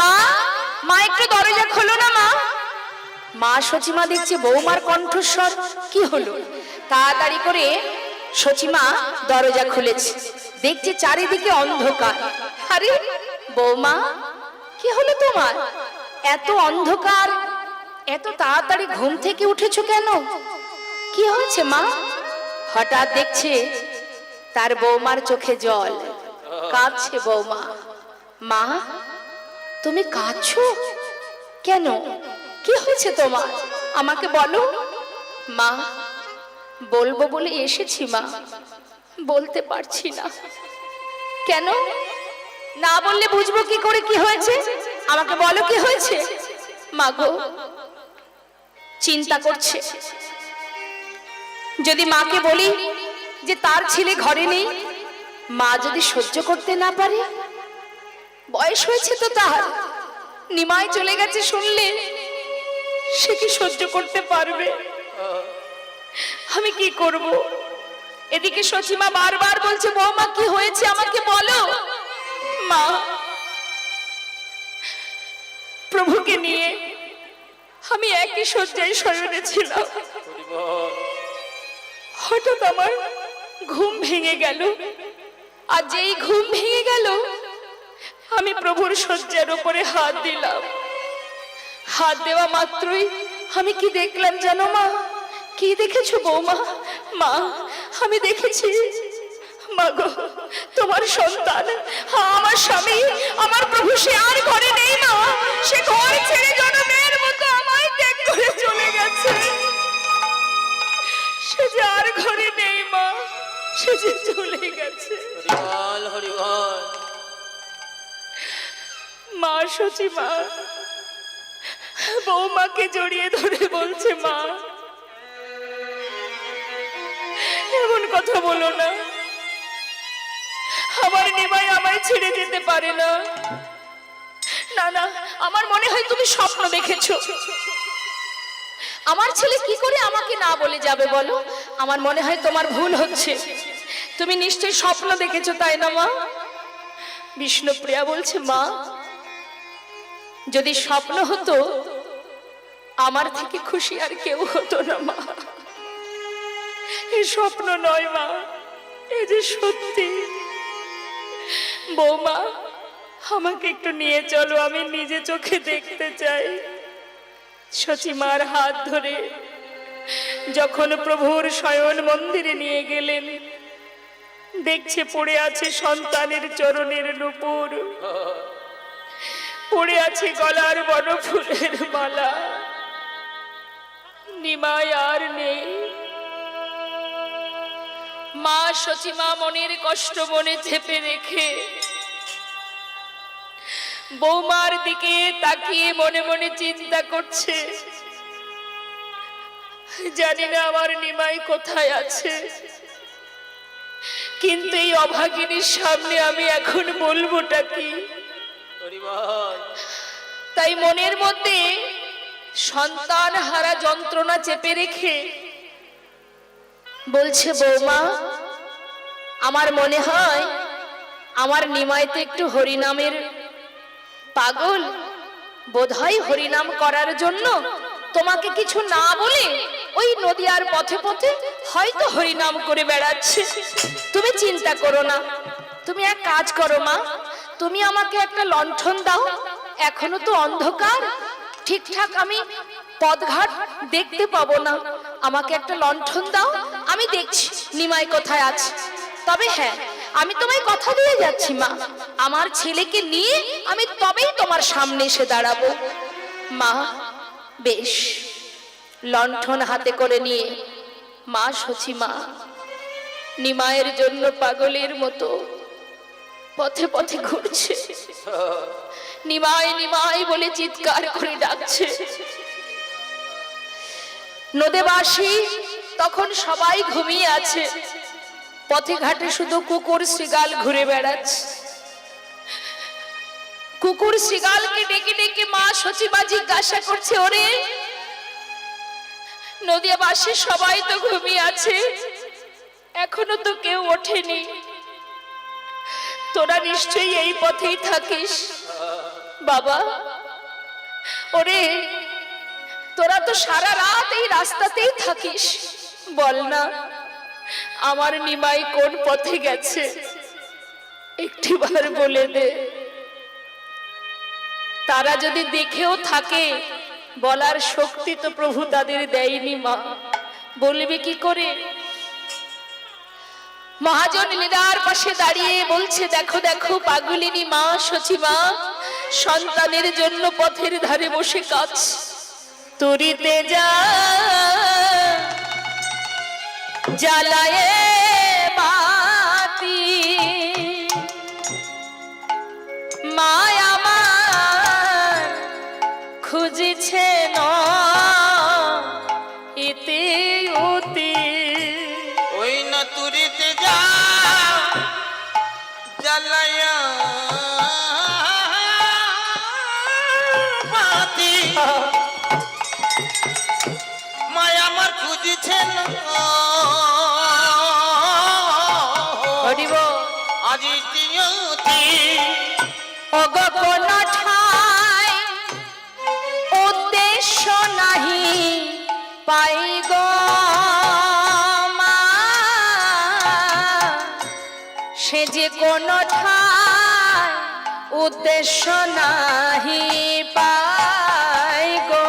মা মা একটু দরজা খোলো না মা। মা সচিমা দেখছে বৌমার কণ্ঠস্বর, কি হলো? তাড়াতাড়ি করে সচিমা দরজা খুলেছে, দেখছে চারিদিকে অন্ধকার। আরে বৌমা কি হলো তোমার? এত অন্ধকার, এত তাড়াতাড়ি ঘুম থেকে উঠেছো কেন? কি হয়েছে মা? হঠাৎ দেখছে তার বৌমার চোখে জল, কাঁদছে বৌমা। মা তুমি কাঁদছো কেন? কি হয়েছে তোমার? আমাকে বলো। মা বলবো বলে এসেছি মা, বলতে পারছি না। কেন? না বললে বুঝবো কি করে কি হয়েছে? আমাকে বলো কি হয়েছে। মা গো চিন্তা করছে, যদি মাকে বলি যে তার ছেলে ঘরে নেই, মা যদি সহ্য করতে না পারে, বয়স হয়েছে তো তার, নিমাই চলে গেছে শুনলে সে কি সহ্য করতে পারবে? আমি কি করব? এদিকে সচিমা বারবার বলছে বৌমা কি হয়েছে আমাকে বলো। মা প্রভুকে নিয়ে আমি একই শয্যায় শয়নে ছিলাম, হঠাৎ আমার ঘুম ভেঙে গেল, আর যেই ঘুম ভেঙে গেল আমি প্রভুর শয্যার উপরে হাত দিলাম। হাত দেওয়া মাত্রই আমি কি দেখলাম জানো মা? কি দেখেছো বৌমা? মা আমি দেখেছি মা গো তোমার সন্তান, আমার স্বামী, আমার প্রভু সে আর ঘরে নেই মা, সে ঘর ছেড়ে জনমের মতো আমায় ত্যাগ করে চলে গেছে। সে যে আর ঘরে নেই মা, সে যে চলে গেছে।
হরিবল হরিবল।
মা সচিমা বৌমাকে জড়িয়ে ধরে বলছে মা এমন কথা বলো না, আমার নিমাই আমায় ছেড়ে যেতে পারে না। না না আমার মনে হয় তুমি স্বপ্ন দেখেছো। আমার ছেলে কি করে আমাকে না বলে যাবে বলো? আমার মনে হয় তোমার ভুল হচ্ছে, তুমি নিশ্চয়ই স্বপ্ন দেখেছো তাই না মা? বিষ্ণুপ্রিয়া বলছে মা যদি স্বপ্ন হতো আমার থেকে খুশি আর কেউ হতো না মা। এই স্বপ্ন নয় মা, এই যে সত্যি। বৌমা আমাকে একটু নিয়ে চলো, আমি নিজে চোখে দেখতে চাই। সচিমার হাত ধরে যখন প্রভুর শয়ন মন্দিরে নিয়ে গেলেন, দেখছে পড়ে আছে সন্তানের চরণের নূপুর, পড়ে আছে গলার বনফুলের মালা। নিমাই আর নেই। মা সচিমা মনের কষ্ট মনে চেপে রেখে বৌমার দিকে তাকিয়ে মনে মনে চিন্তা করছে, জানি না আমার নিমাই কোথায় আছে, কিন্তু এই অভাগিনীর সামনে আমি এখন বলবোটা কি? তাই মনের মধ্যে সন্তান হারা যন্ত্রণা চেপে রেখে বলছে, বৌমা, আমার মনে হয় আমার নিমাইতে একটু হরিনামের পাগল, বোধহয় হরিনাম করার জন্য তোমাকে কিছু না বলে ওই নদীয়ার পথে পথে হয়তো হরিনাম করে বেড়াচ্ছে। তুমি চিন্তা করো না, তুমি এক কাজ করো মা, তুমি আমাকে একটা লণ্ঠন দাও, এখনো তো অন্ধকার, ঠিকঠাক আমি পথঘাট দেখতে পাবো না, আমাকে একটা লণ্ঠন দাও, আমি দেখছি নিমাই কোথায় আছে। তবে হ্যাঁ, আমি তোমায় কথা দিয়ে যাচ্ছি মা, আমার ছেলেকে নিয়ে আমি তবেই তোমার সামনে এসে দাঁড়াবো। মা বেশ। লণ্ঠন হাতে করে নিয়ে মা সচিমা নিমাইয়ের জন্য পাগলের মতো পথে পথে ঘুরছে, নিমাই নিমাই বলে চিৎকার করে ডাকছে। নদীবাসী তখন সবাই ঘুমিয়ে আছে, পথে ঘাটে শুধু কুকুর শ্রীগাল ঘুরে বেড়াচ্ছে। কুকুর শ্রীগালকে ডেকে ডেকে মা সচিমা জিজ্ঞাসা করছে, ওরে নদীবাসী সবাই তো ঘুমিয়ে আছে, এখনো তো কেউ ওঠেনি, তোরা নিশ্চয়ই এই পথেই থাকিস। বাবা, ওরে তোরা তো সারা রাত এই রাস্তাতেই থাকিস, বল না আমার নিমাই কোন পথে গেছে, একটিবার বলে দে। তারা যদি দেখেও থাকে, বলার শক্তি তো প্রভু তাদের দেয়নি মা, বলবে কি করে? মহাজন লীলার পাশে দাঁড়িয়ে বলছে, দেখো দেখো পাগলিনী মা সচিমা সন্তানের জন্য পথের ধারে বসে কাঁদছে। তরিতে যা জ্বালায় বাতি, মায় আমার খুঁজছে না এতে অতি।
ওই না তুরিতে যা জ্বালায়া বাতি, মায়া আমার খুঁজছেন আজি তিয়তি।
ওগো কোন ঠাই উদ্দেশ্য নাহি পাই গো মা, সে যে কোন ঠাই উদ্দেশ্য নাহি পাই গো।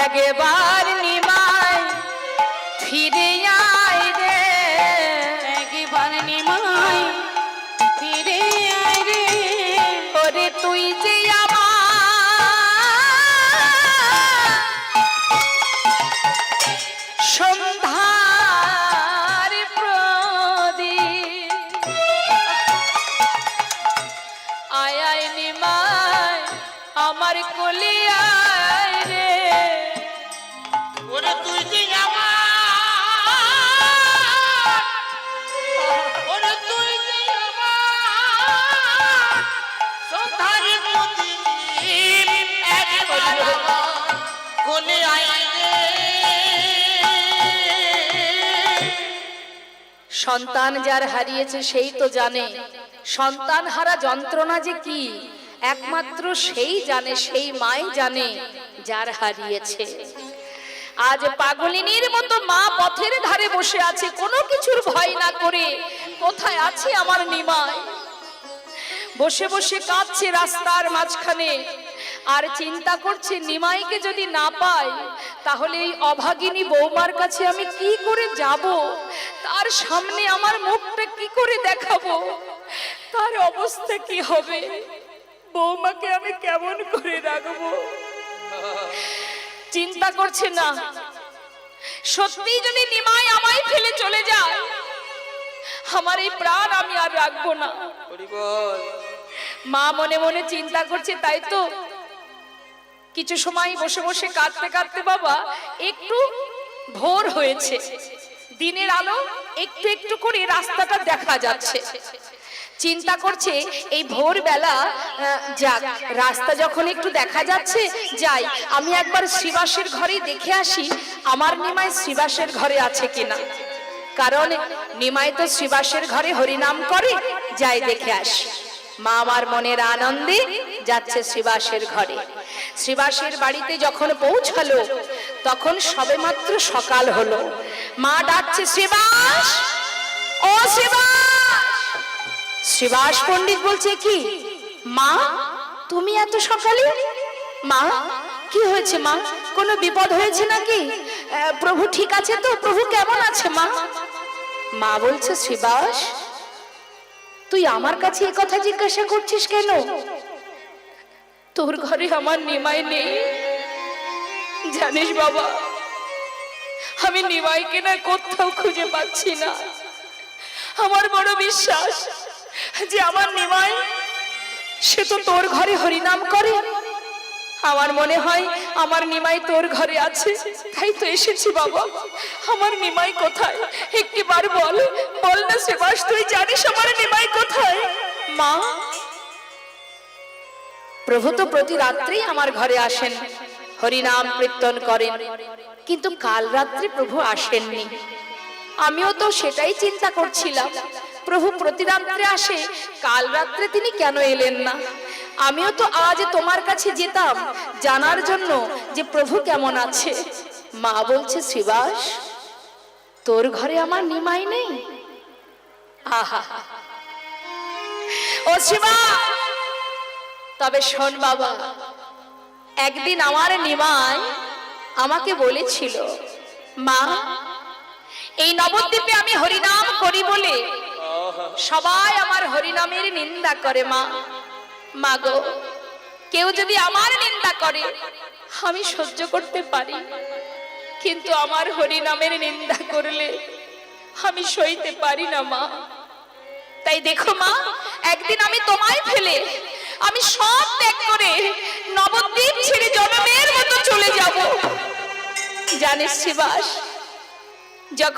একবার নিমাই ফিরে আয় রে সন্তান যার হারিয়েছে সেই তো জানে সন্তান হারা যন্ত্রণা যে কি। একমাত্র সেই জানে, সেই মাই জানে যার হারিয়েছে। আজ পাগলিনীর মতো মা পথের ধারে বসে আছে কোনো কিছুর ভয় না করে। কোথায় আছে আমার নিমাই? বসে বসে কাঁদছে রাস্তার মাঝখানে, আর চিন্তা করছে নিমাইকে যদি না পাই তাহলে এই অভাগিনী বৌমার কাছে আমি কি করে যাব, তার সামনে আমার মুখটা কি করে দেখাবো, তার অবস্থা কি হবে, বৌমাকে আমি কেমন করে রাখবো। চিন্তা করছে না, সত্যি যদি নিমাই আমায় ফেলে চলে যায় আমার এই প্রাণ আমি আর রাখবো না। মা মনে মনে চিন্তা করছে, তাই তো কিছু সময় বসে বসে কাঁদতে কাঁদতে বাবা একটু ভোর হয়েছে, দিনের আলো একটু একটু করে রাস্তাটা দেখা যাচ্ছে। চিন্তা করছে এই ভোরবেলা যাক, রাস্তা যখন একটু দেখা যাচ্ছে যাই আমি একবার শ্রীবাসের ঘরে দেখে আসি আমার নিমাই শ্রীবাসের ঘরে আছে কিনা। কারণ নিমাই তো শ্রীবাসের ঘরে হরিনাম করে, যাই দেখে আসি। মা আমার মনের আনন্দে যাচ্ছে শ্রীবাসের ঘরে। শ্রীবাসের বাড়িতে যখন পৌঁছালো তখন সবেমাত্র সকাল হলো। মা ডাকছে, শ্রীবাস, ও শ্রীবাস। শ্রীবাস পণ্ডিত বলছে, কি মা তুমি এত সকালে? মা কি হয়েছে মা, কোনো বিপদ হয়েছে নাকি? প্রভু ঠিক আছে তো, প্রভু কেমন আছে মা? মা বলছে, শ্রীবাস তুই আমার কাছে এ কথা জিজ্ঞাসা করছিস কেন? তোর ঘরে আমার নিমাই নেই। জানিস বাবা, আমি নিমাইকে না কোথাও খুঁজে পাচ্ছি না। আমার বড় বিশ্বাস যে আমার নিমাই সে তো তোর ঘরে হরিনাম করে। আমার মনে হয় আমার নিমাই তোর ঘরে আছে, তাই তো এসেছি বাবা। আমার নিমাই কোথায় একটিবার বল, বল না শ্রীবাস, তুই জানিস আমার নিমাই কোথায়? মা, প্রভু তো প্রতি রাত্রেই আমার ঘরে আসেন, হরিনাম কীর্তন করেন, কিন্তু কাল রাত্রে প্রভু আসেননি। আমিও তো সেটাই চিন্তা করছিলাম, প্রভু প্রতি রাত্রে আসে, কাল রাত্রে তিনি কেন এলেন না। আমিও তো আজ তোমার কাছে যেতাম জানার জন্য যে প্রভু কেমন আছে। মা বলছে, শ্রীবাস তোর ঘরে আমার নিমাই নেই? আহা, ও শ্রীবাস, তবে শোন বাবা, একদিন আমার নিমাই আমাকে বলেছিল, মা এই নবদ্বীপে আমি হরিনাম করি বলে সবাই আমার হরিনামের নিন্দা করে। মা, মাগো কেউ যদি আমার নিন্দা করে আমি সহ্য করতে পারি, কিন্তু আমার হরিনামের নিন্দা করলে আমি সইতে পারি না মা। তাই দেখো মা, একদিন আমি তোমায় ফেলে আমি সব ত্যাগ করে নবদ্বীপ ছেড়ে জনমের মতো চলে যাব। জানিস শ্রীবাস, যখন